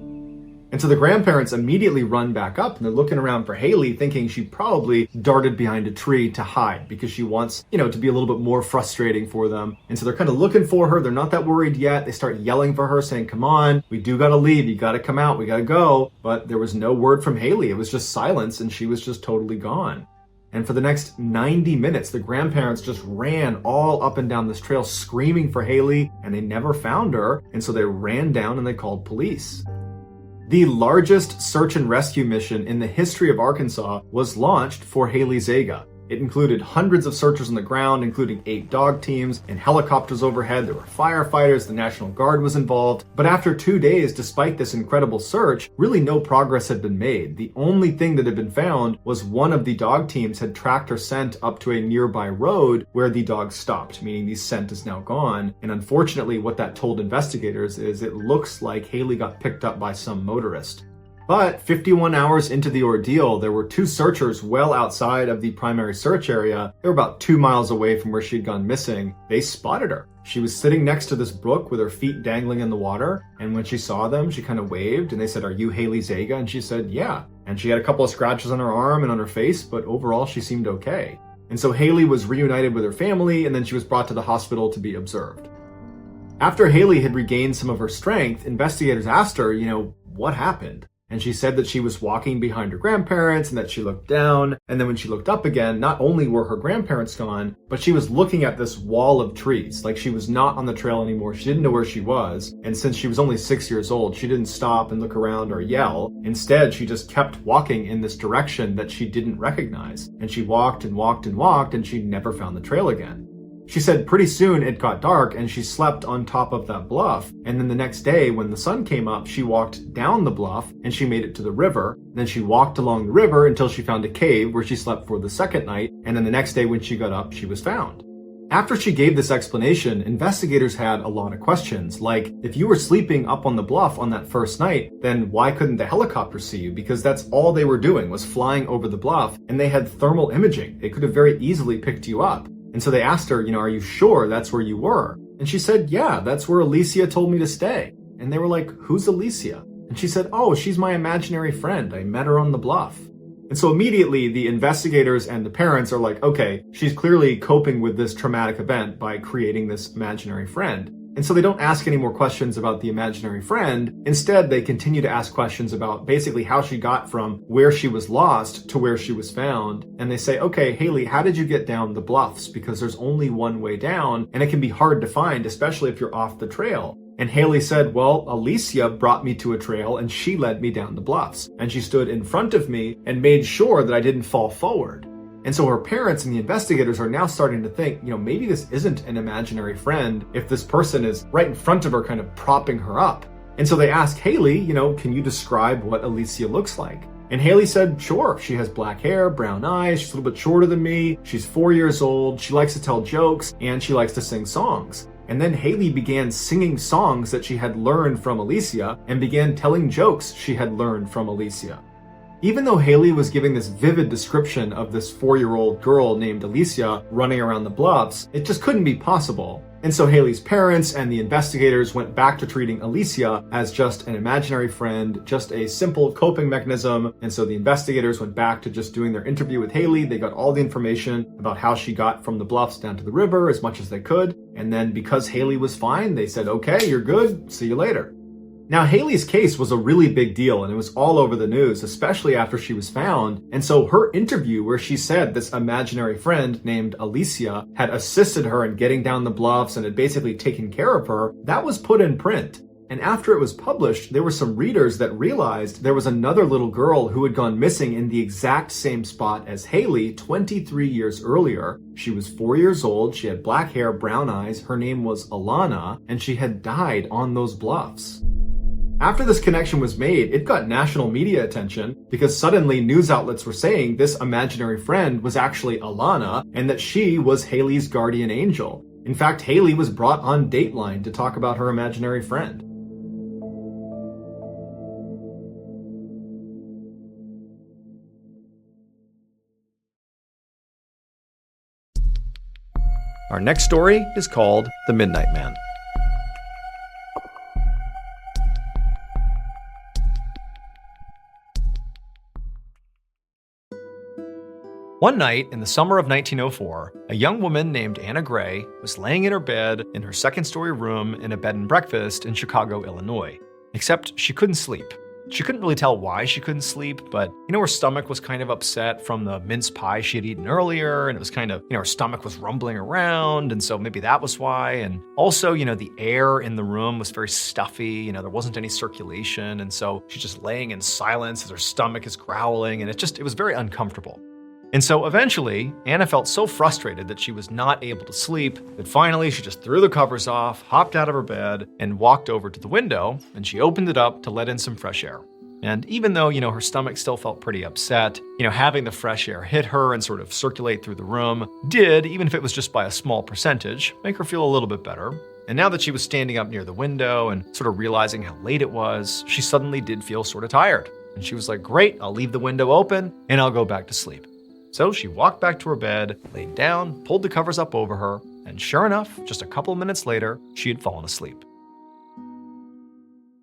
And so the grandparents immediately run back up and they're looking around for Haley thinking she probably darted behind a tree to hide because she wants, to be a little bit more frustrating for them. And so they're kind of looking for her. They're not that worried yet. They start yelling for her saying, come on, we do got to leave. You got to come out. We got to go. But there was no word from Haley. It was just silence and she was just totally gone. And for the next 90 minutes, the grandparents just ran all up and down this trail screaming for Haley and they never found her. And so they ran down and they called police. The largest search and rescue mission in the history of Arkansas was launched for Haley Zega. It included hundreds of searchers on the ground, including 8 dog teams and helicopters overhead. There were firefighters, the National Guard was involved. But after 2 days, despite this incredible search, really no progress had been made. The only thing that had been found was one of the dog teams had tracked her scent up to a nearby road where the dog stopped, meaning the scent is now gone. And unfortunately, what that told investigators is it looks like Haley got picked up by some motorist. But 51 hours into the ordeal, there were 2 searchers well outside of the primary search area. They were about 2 miles away from where she'd gone missing. They spotted her. She was sitting next to this brook with her feet dangling in the water. And when she saw them, she kind of waved and they said, are you Haley Zega? And she said, yeah. And she had a couple of scratches on her arm and on her face, but overall she seemed okay. And so Haley was reunited with her family and then she was brought to the hospital to be observed. After Haley had regained some of her strength, investigators asked her, what happened? And she said that she was walking behind her grandparents and that she looked down. And then when she looked up again, not only were her grandparents gone, but she was looking at this wall of trees. Like she was not on the trail anymore. She didn't know where she was. And since she was only 6 years old, she didn't stop and look around or yell. Instead, she just kept walking in this direction that she didn't recognize. And she walked and walked and walked and she never found the trail again. She said pretty soon it got dark and she slept on top of that bluff. And then the next day when the sun came up, she walked down the bluff and she made it to the river. Then she walked along the river until she found a cave where she slept for the second night. And then the next day when she got up, she was found. After she gave this explanation, investigators had a lot of questions, like, if you were sleeping up on the bluff on that first night, then why couldn't the helicopter see you? Because that's all they were doing was flying over the bluff and they had thermal imaging. They could have very easily picked you up. And so they asked her, are you sure that's where you were? And she said, yeah, that's where Alicia told me to stay. And they were like, who's Alicia? And she said, oh, she's my imaginary friend. I met her on the bluff. And so immediately the investigators and the parents are like, okay, she's clearly coping with this traumatic event by creating this imaginary friend. And so they don't ask any more questions about the imaginary friend. Instead, they continue to ask questions about basically how she got from where she was lost to where she was found. And they say, okay, Haley, how did you get down the bluffs? Because there's only one way down and it can be hard to find, especially if you're off the trail. And Haley said, well, Alicia brought me to a trail and she led me down the bluffs. And she stood in front of me and made sure that I didn't fall forward. And so her parents and the investigators are now starting to think, maybe this isn't an imaginary friend if this person is right in front of her kind of propping her up. And so they ask Haley, can you describe what Alicia looks like? And Haley said, sure, she has black hair, brown eyes, she's a little bit shorter than me, she's 4 years old, she likes to tell jokes, and she likes to sing songs. And then Haley began singing songs that she had learned from Alicia and began telling jokes she had learned from Alicia. Even though Haley was giving this vivid description of this 4-year-old girl named Alicia running around the bluffs, it just couldn't be possible. And so Haley's parents and the investigators went back to treating Alicia as just an imaginary friend, just a simple coping mechanism. And so the investigators went back to just doing their interview with Haley. They got all the information about how she got from the bluffs down to the river as much as they could. And then because Haley was fine, they said, okay, you're good, see you later. Now, Haley's case was a really big deal and it was all over the news, especially after she was found. And so her interview where she said this imaginary friend named Alicia had assisted her in getting down the bluffs and had basically taken care of her, that was put in print. And after it was published, there were some readers that realized there was another little girl who had gone missing in the exact same spot as Haley 23 years earlier. She was 4 years old, she had black hair, brown eyes, her name was Alana, and she had died on those bluffs. After this connection was made, it got national media attention because suddenly news outlets were saying this imaginary friend was actually Alana and that she was Haley's guardian angel. In fact, Haley was brought on Dateline to talk about her imaginary friend. Our next story is called The Midnight Man. One night in the summer of 1904, a young woman named Anna Gray was laying in her bed in her second-story room in a bed and breakfast in Chicago, Illinois. Except she couldn't sleep. She couldn't really tell why she couldn't sleep, but her stomach was kind of upset from the mince pie she had eaten earlier, and it was kind of, her stomach was rumbling around, and so maybe that was why. And also, the air in the room was very stuffy, there wasn't any circulation, and so she's just laying in silence as her stomach is growling, and it was very uncomfortable. And so eventually, Anna felt so frustrated that she was not able to sleep that finally she just threw the covers off, hopped out of her bed, and walked over to the window, and she opened it up to let in some fresh air. And even though, her stomach still felt pretty upset, having the fresh air hit her and sort of circulate through the room did, even if it was just by a small percentage, make her feel a little bit better. And now that she was standing up near the window and sort of realizing how late it was, she suddenly did feel sort of tired. And she was like, great, I'll leave the window open and I'll go back to sleep. So she walked back to her bed, laid down, pulled the covers up over her, and sure enough, just a couple minutes later, she had fallen asleep.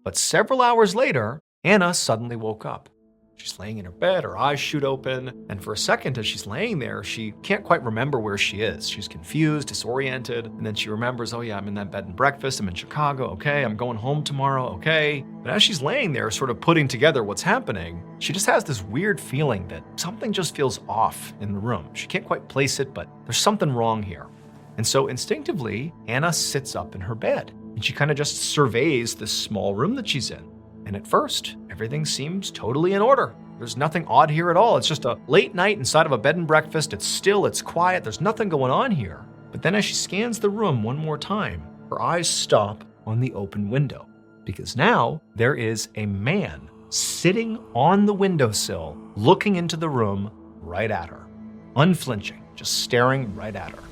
But several hours later, Anna suddenly woke up. She's laying in her bed, her eyes shoot open, and for a second as she's laying there, she can't quite remember where she is. She's confused, disoriented, and then she remembers, oh yeah, I'm in that bed and breakfast, I'm in Chicago, okay, I'm going home tomorrow, okay. But as she's laying there, sort of putting together what's happening, she just has this weird feeling that something just feels off in the room. She can't quite place it, but there's something wrong here. And so instinctively, Anna sits up in her bed, and she kind of just surveys this small room that she's in. And at first, everything seems totally in order. There's nothing odd here at all. It's just a late night inside of a bed and breakfast. It's still, it's quiet, there's nothing going on here. But then as she scans the room one more time, her eyes stop on the open window. Because now there is a man sitting on the windowsill, looking into the room right at her, unflinching, just staring right at her.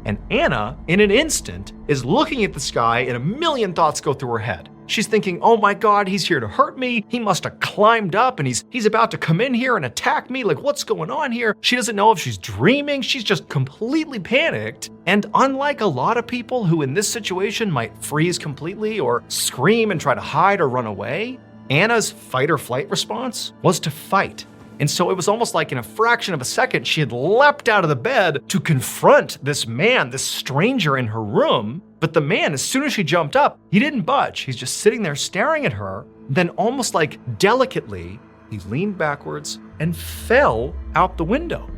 And Anna, in an instant, is looking at the sky and a million thoughts go through her head. She's thinking, oh my God, he's here to hurt me. He must have climbed up and he's about to come in here and attack me. Like, what's going on here? She doesn't know if she's dreaming. She's just completely panicked. And unlike a lot of people who in this situation might freeze completely or scream and try to hide or run away, Anna's fight or flight response was to fight. And so it was almost like in a fraction of a second, she had leapt out of the bed to confront this man, this stranger in her room. But the man, as soon as she jumped up, he didn't budge. He's just sitting there staring at her. Then almost like delicately, he leaned backwards and fell out the window.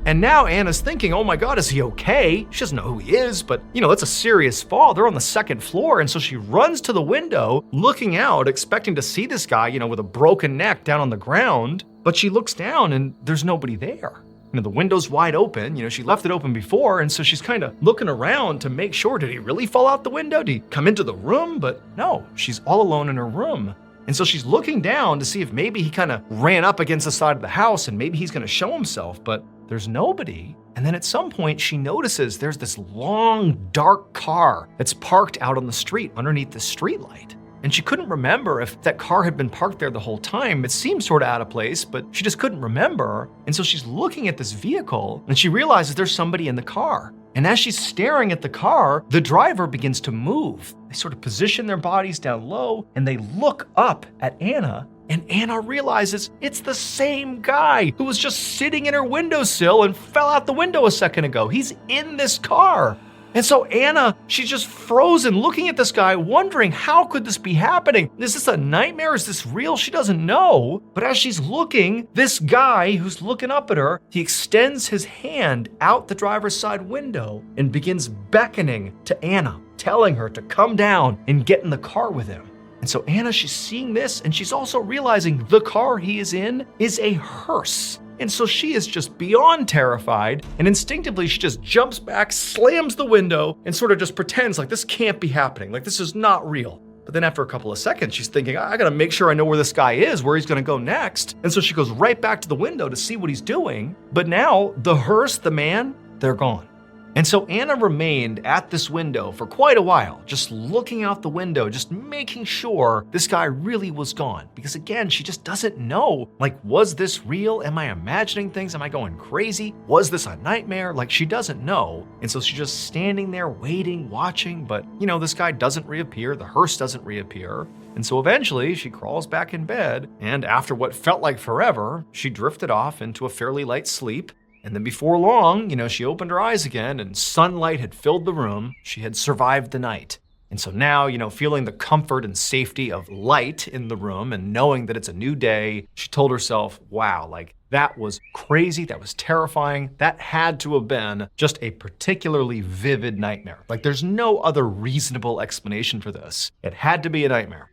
And now Anna's thinking, oh my God, is he okay? She doesn't know who he is, but that's a serious fall. They're on the second floor. And so she runs to the window, looking out, expecting to see this guy, with a broken neck down on the ground. But she looks down and there's nobody there. The window's wide open. She left it open before. And so she's kind of looking around to make sure, did he really fall out the window? Did he come into the room? But no, she's all alone in her room. And so she's looking down to see if maybe he kind of ran up against the side of the house and maybe he's going to show himself, but there's nobody. And then at some point she notices there's this long, dark car that's parked out on the street underneath the streetlight. And she couldn't remember if that car had been parked there the whole time. It seemed sort of out of place, but she just couldn't remember. And so she's looking at this vehicle and she realizes there's somebody in the car. And as she's staring at the car, the driver begins to move. They sort of position their bodies down low and they look up at Anna. And Anna realizes it's the same guy who was just sitting in her windowsill and fell out the window a second ago. He's in this car. And so Anna, she's just frozen looking at this guy, wondering how could this be happening? Is this a nightmare? Is this real? She doesn't know. But as she's looking, this guy who's looking up at her, he extends his hand out the driver's side window and begins beckoning to Anna, telling her to come down and get in the car with him. And so Anna, she's seeing this and she's also realizing the car he is in is a hearse. And so she is just beyond terrified, and instinctively she just jumps back, slams the window, and sort of just pretends like this can't be happening, like this is not real. But then after a couple of seconds, she's thinking, I gotta make sure I know where this guy is, where he's gonna go next. And so she goes right back to the window to see what he's doing. But now the hearse, the man, they're gone. And so Anna remained at this window for quite a while, just looking out the window, just making sure this guy really was gone. Because again, she just doesn't know, like, was this real? Am I imagining things? Am I going crazy? Was this a nightmare? Like, she doesn't know. And so she's just standing there waiting, watching, but this guy doesn't reappear, the hearse doesn't reappear. And so eventually she crawls back in bed, and after what felt like forever, she drifted off into a fairly light sleep. And then before long, she opened her eyes again and sunlight had filled the room. She had survived the night. And so now, feeling the comfort and safety of light in the room and knowing that it's a new day, she told herself, wow, like that was crazy, that was terrifying. That had to have been just a particularly vivid nightmare. Like there's no other reasonable explanation for this. It had to be a nightmare.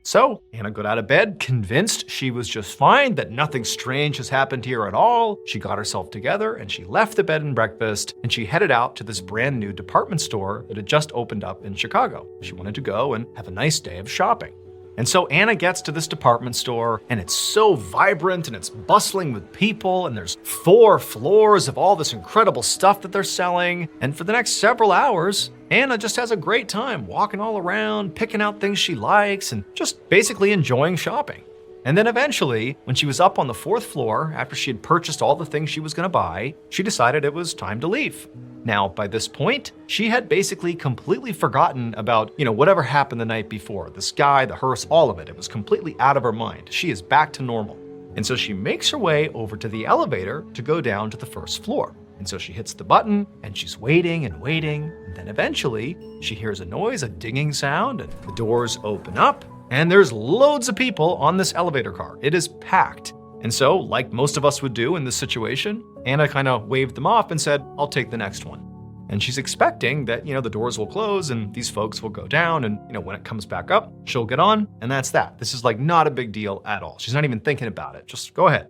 So Anna got out of bed, convinced she was just fine, that nothing strange has happened here at all. She got herself together and she left the bed and breakfast and she headed out to this brand new department store that had just opened up in Chicago. She wanted to go and have a nice day of shopping. And so Anna gets to this department store and it's so vibrant and it's bustling with people and there's 4 floors of all this incredible stuff that they're selling. And for the next several hours, Anna just has a great time walking all around, picking out things she likes and just basically enjoying shopping. And then eventually, when she was up on the 4th floor, after she had purchased all the things she was gonna buy, she decided it was time to leave. Now, by this point, she had basically completely forgotten about, whatever happened the night before. This guy, the hearse, all of it. It was completely out of her mind. She is back to normal. And so she makes her way over to the elevator to go down to the 1st floor. And so she hits the button and she's waiting and waiting. And then eventually she hears a noise, a dinging sound, and the doors open up. And there's loads of people on this elevator car. It is packed. And so, like most of us would do in this situation, Anna kind of waved them off and said, I'll take the next one. And she's expecting that, the doors will close and these folks will go down and, when it comes back up, she'll get on and that's that. This is like not a big deal at all. She's not even thinking about it. Just go ahead.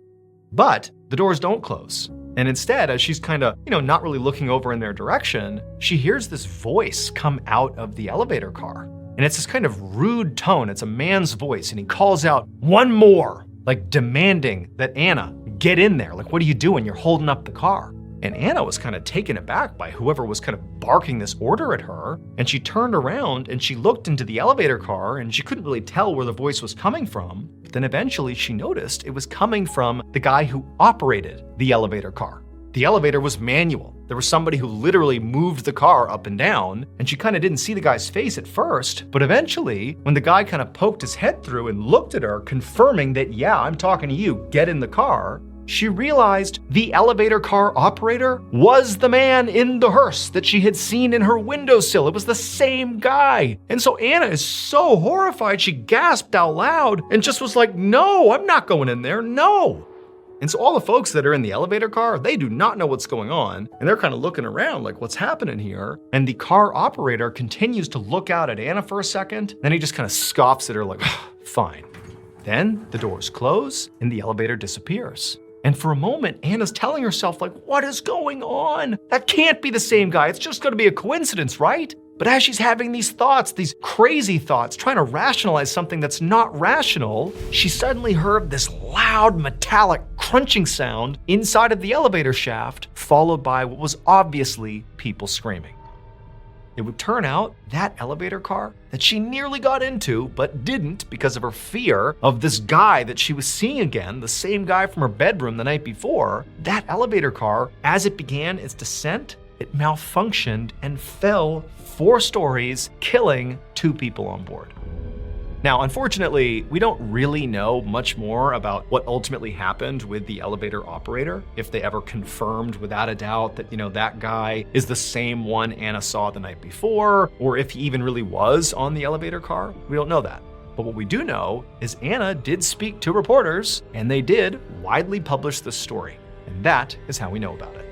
But the doors don't close. And instead, as she's kind of, not really looking over in their direction, she hears this voice come out of the elevator car. And it's this kind of rude tone. It's a man's voice and he calls out, one more, like demanding that Anna get in there. Like, what are you doing? You're holding up the car. And Anna was kind of taken aback by whoever was kind of barking this order at her. And she turned around and she looked into the elevator car and she couldn't really tell where the voice was coming from. But then eventually she noticed it was coming from the guy who operated the elevator car. The elevator was manual. There was somebody who literally moved the car up and down, and she kind of didn't see the guy's face at first, but eventually, when the guy kind of poked his head through and looked at her, confirming that, yeah, I'm talking to you, get in the car, she realized the elevator car operator was the man in the hearse that she had seen in her windowsill. It was the same guy. And so Anna is so horrified, she gasped out loud and just was like, no, I'm not going in there, no. And so all the folks that are in the elevator car, they do not know what's going on. And they're kind of looking around like, what's happening here? And the car operator continues to look out at Anna for a second. Then he just kind of scoffs at her like, fine. Then the doors close and the elevator disappears. And for a moment, Anna's telling herself like, what is going on? That can't be the same guy. It's just going to be a coincidence, right? But as she's having these thoughts, these crazy thoughts, trying to rationalize something that's not rational, she suddenly heard this loud metallic crunching sound inside of the elevator shaft, followed by what was obviously people screaming. It would turn out that elevator car that she nearly got into but didn't because of her fear of this guy that she was seeing again, the same guy from her bedroom the night before, that elevator car, as it began its descent, it malfunctioned and fell 4 stories, killing 2 people on board. Now, unfortunately, we don't really know much more about what ultimately happened with the elevator operator, if they ever confirmed without a doubt that, that guy is the same one Anna saw the night before, or if he even really was on the elevator car. We don't know that. But what we do know is Anna did speak to reporters, and they did widely publish this story. And that is how we know about it.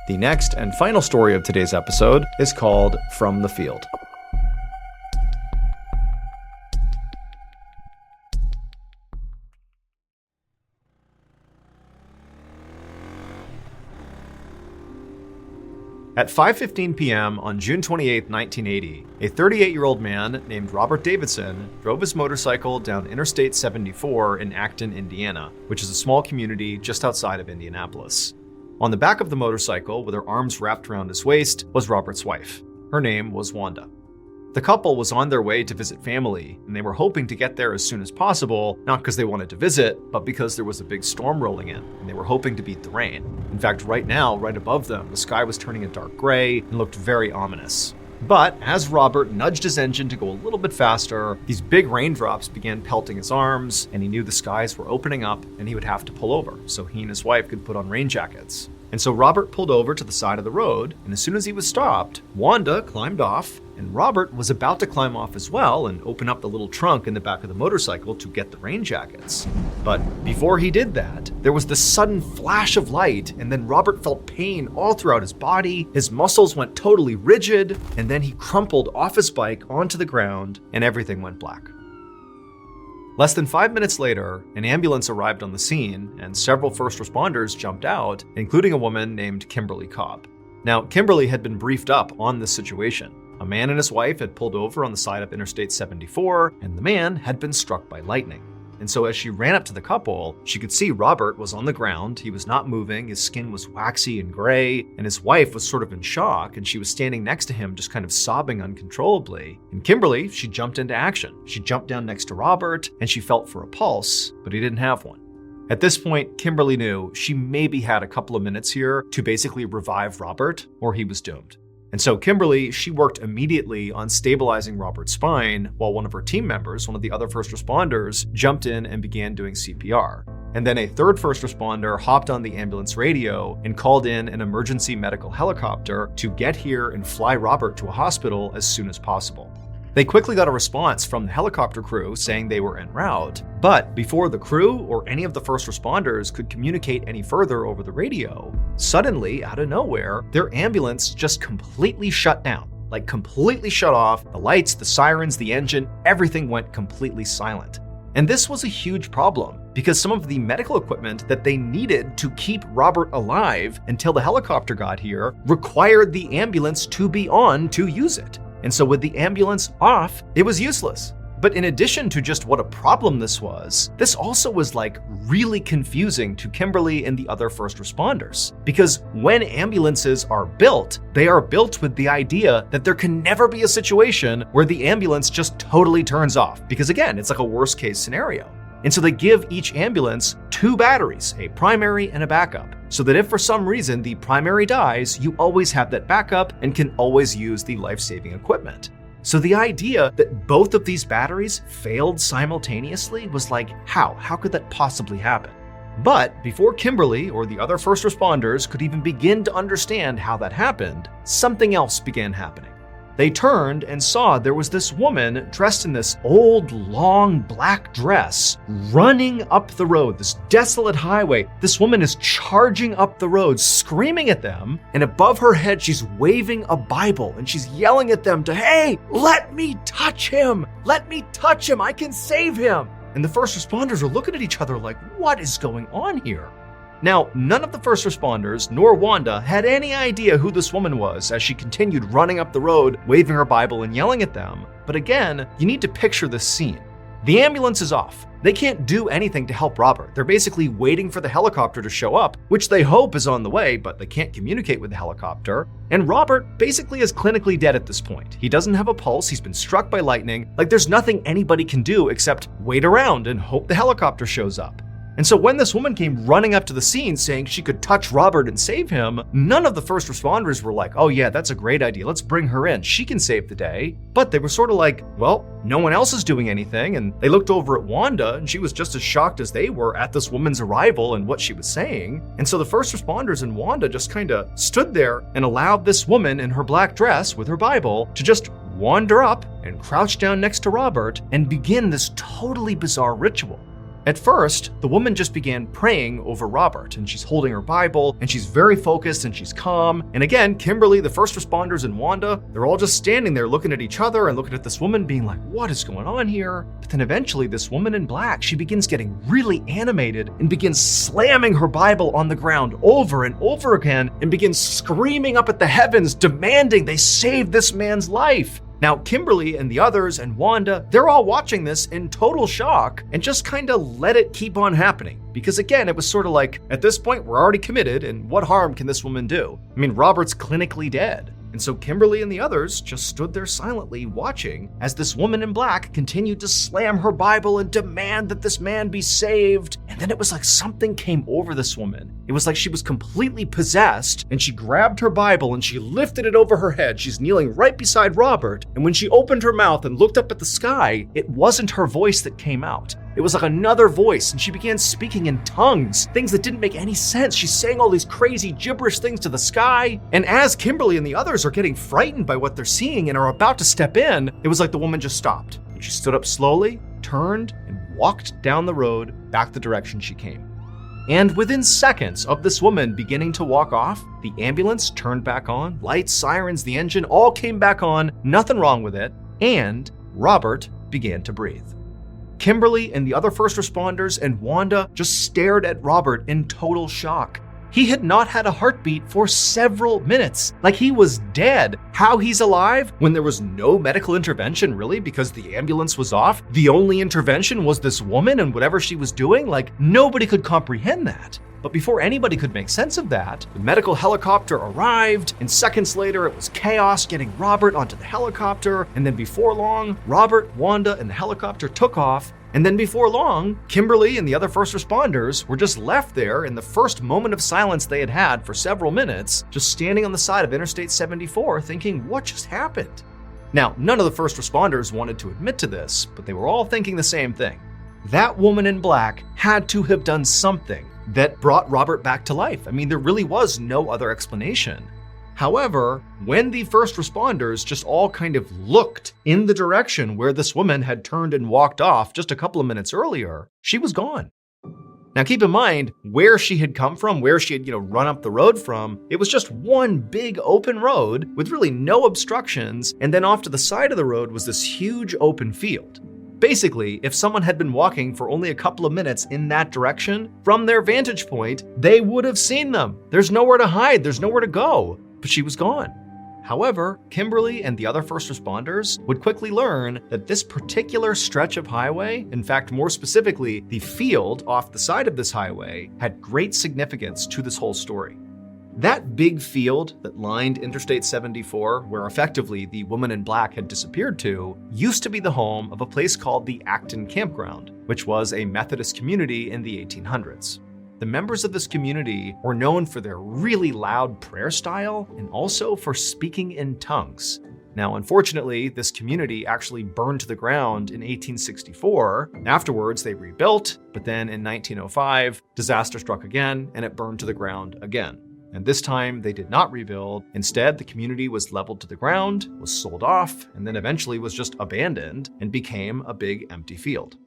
The next and final story of today's episode is called From the Field. At 5:15 p.m. on June 28, 1980, a 38-year-old man named Robert Davidson drove his motorcycle down Interstate 74 in Acton, Indiana, which is a small community just outside of Indianapolis. On the back of the motorcycle, with her arms wrapped around his waist, was Robert's wife. Her name was Wanda. The couple was on their way to visit family, and they were hoping to get there as soon as possible, not because they wanted to visit, but because there was a big storm rolling in, and they were hoping to beat the rain. In fact, right now, right above them, the sky was turning a dark gray and looked very ominous. But as Robert nudged his engine to go a little bit faster, these big raindrops began pelting his arms, and he knew the skies were opening up and he would have to pull over so he and his wife could put on rain jackets. And so Robert pulled over to the side of the road, and as soon as he was stopped, Wanda climbed off, and Robert was about to climb off as well and open up the little trunk in the back of the motorcycle to get the rain jackets. But before he did that, there was this sudden flash of light, and then Robert felt pain all throughout his body, his muscles went totally rigid, and then he crumpled off his bike onto the ground, and everything went black. Less than 5 minutes later, an ambulance arrived on the scene, and several first responders jumped out, including a woman named Kimberly Cobb. Now, Kimberly had been briefed up on this situation. A man and his wife had pulled over on the side of Interstate 74, and the man had been struck by lightning. And so as she ran up to the couple, she could see Robert was on the ground, he was not moving, his skin was waxy and gray, and his wife was sort of in shock, and she was standing next to him just kind of sobbing uncontrollably. And Kimberly, she jumped into action. She jumped down next to Robert, and she felt for a pulse, but he didn't have one. At this point, Kimberly knew she maybe had a couple of minutes here to basically revive Robert, or he was doomed. And so Kimberly, she worked immediately on stabilizing Robert's spine while one of her team members, one of the other first responders, jumped in and began doing CPR. And then a third first responder hopped on the ambulance radio and called in an emergency medical helicopter to get here and fly Robert to a hospital as soon as possible. They quickly got a response from the helicopter crew saying they were en route, but before the crew or any of the first responders could communicate any further over the radio, suddenly, out of nowhere, their ambulance just completely shut down. Like completely shut off, the lights, the sirens, the engine, everything went completely silent. And this was a huge problem because some of the medical equipment that they needed to keep Robert alive until the helicopter got here required the ambulance to be on to use it. And so with the ambulance off, it was useless. But in addition to just what a problem this was, this also was really confusing to Kimberly and the other first responders. Because when ambulances are built, they are built with the idea that there can never be a situation where the ambulance just totally turns off. Because again, it's like a worst case scenario. And so they give each ambulance 2 batteries, a primary and a backup, so that if for some reason the primary dies, you always have that backup and can always use the life-saving equipment. So the idea that both of these batteries failed simultaneously was how? How could that possibly happen? But before Kimberly or the other first responders could even begin to understand how that happened, something else began happening. They turned and saw there was this woman dressed in this old, long black dress running up the road, this desolate highway. This woman is charging up the road, screaming at them, and above her head, she's waving a Bible, and she's yelling at them hey, let me touch him! Let me touch him! I can save him! And the first responders are looking at each other what is going on here? Now, none of the first responders, nor Wanda, had any idea who this woman was as she continued running up the road, waving her Bible and yelling at them. But again, you need to picture this scene. The ambulance is off. They can't do anything to help Robert. They're basically waiting for the helicopter to show up, which they hope is on the way, but they can't communicate with the helicopter. And Robert basically is clinically dead at this point. He doesn't have a pulse, he's been struck by lightning. Like, there's nothing anybody can do except wait around and hope the helicopter shows up. And so when this woman came running up to the scene saying she could touch Robert and save him, none of the first responders were like, oh yeah, that's a great idea, let's bring her in, she can save the day. But they were sort of like, well, no one else is doing anything, and they looked over at Wanda, and she was just as shocked as they were at this woman's arrival and what she was saying. And so the first responders and Wanda just kind of stood there and allowed this woman in her black dress with her Bible to just wander up and crouch down next to Robert and begin this totally bizarre ritual. At first, the woman just began praying over Robert, and she's holding her Bible, and she's very focused and she's calm. And again, Kimberly, the first responders, and Wanda, they're all just standing there looking at each other and looking at this woman being like, what is going on here? But then eventually this woman in black, she begins getting really animated and begins slamming her Bible on the ground over and over again and begins screaming up at the heavens, demanding they save this man's life. Now, Kimberly and the others and Wanda, they're all watching this in total shock and just kind of let it keep on happening. Because again, it was sort of like, at this point, we're already committed, and what harm can this woman do? I mean, Robert's clinically dead. And so Kimberly and the others just stood there silently watching as this woman in black continued to slam her Bible and demand that this man be saved. And then it was like something came over this woman. It was like she was completely possessed, and she grabbed her Bible and she lifted it over her head. She's kneeling right beside Robert. And when she opened her mouth and looked up at the sky, it wasn't her voice that came out. It was like another voice, and she began speaking in tongues, things that didn't make any sense. She's saying all these crazy gibberish things to the sky. And as Kimberly and the others are getting frightened by what they're seeing and are about to step in, it was like the woman just stopped. And she stood up slowly, turned, and walked down the road back the direction she came. And within seconds of this woman beginning to walk off, the ambulance turned back on, lights, sirens, the engine all came back on, nothing wrong with it, and Robert began to breathe. Kimberly and the other first responders and Wanda just stared at Robert in total shock. He had not had a heartbeat for several minutes, like he was dead. How he's alive when there was no medical intervention, really, because the ambulance was off? The only intervention was this woman and whatever she was doing? Like, nobody could comprehend that. But before anybody could make sense of that, the medical helicopter arrived, and seconds later it was chaos getting Robert onto the helicopter, and then before long, Robert, Wanda, and the helicopter took off, and then before long, Kimberly and the other first responders were just left there in the first moment of silence they had had for several minutes, just standing on the side of Interstate 74 thinking, what just happened? Now, none of the first responders wanted to admit to this, but they were all thinking the same thing. That woman in black had to have done something that brought Robert back to life. I mean, there really was no other explanation. However, when the first responders just all kind of looked in the direction where this woman had turned and walked off just a couple of minutes earlier, she was gone. Now keep in mind where she had come from, where she had, run up the road from. It was just one big open road with really no obstructions, and then off to the side of the road was this huge open field. Basically, if someone had been walking for only a couple of minutes in that direction, from their vantage point, they would have seen them. There's nowhere to hide, there's nowhere to go, but she was gone. However, Kimberly and the other first responders would quickly learn that this particular stretch of highway, in fact, more specifically, the field off the side of this highway, had great significance to this whole story. That big field that lined Interstate 74, where effectively the woman in black had disappeared to, used to be the home of a place called the Acton Campground, which was a Methodist community in the 1800s. The members of this community were known for their really loud prayer style and also for speaking in tongues. Now, unfortunately, this community actually burned to the ground in 1864. Afterwards, they rebuilt, but then in 1905, disaster struck again and it burned to the ground again. And this time they did not rebuild. Instead, the community was leveled to the ground, was sold off, and then eventually was just abandoned and became a big empty field.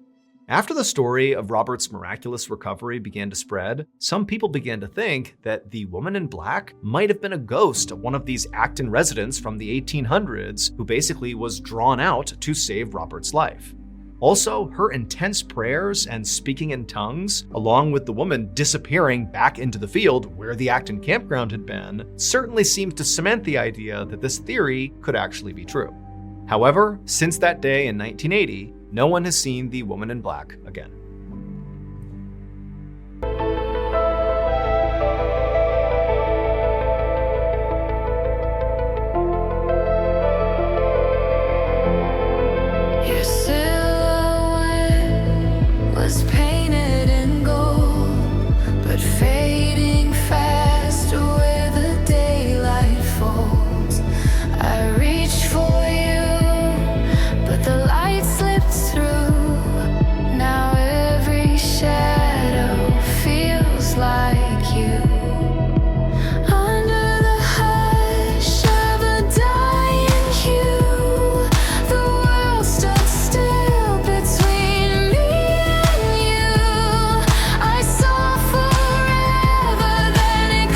After the story of Robert's miraculous recovery began to spread, some people began to think that the woman in black might have been a ghost of one of these Acton residents from the 1800s who basically was drawn out to save Robert's life. Also, her intense prayers and speaking in tongues, along with the woman disappearing back into the field where the Acton campground had been, certainly seemed to cement the idea that this theory could actually be true. However, since that day in 1980, no one has seen the woman in black again. Your silhouette was painted in gold, but fading fast where the daylight falls. I reached for you, but the light slipped through. Now every shadow feels like you. Under the hush of a dying hue, the world stood still between me and you. I saw forever, then it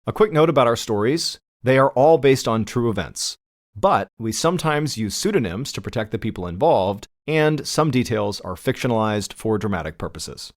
A quick note about our stories: they are all based on true events, but we sometimes use pseudonyms to protect the people involved, and some details are fictionalized for dramatic purposes.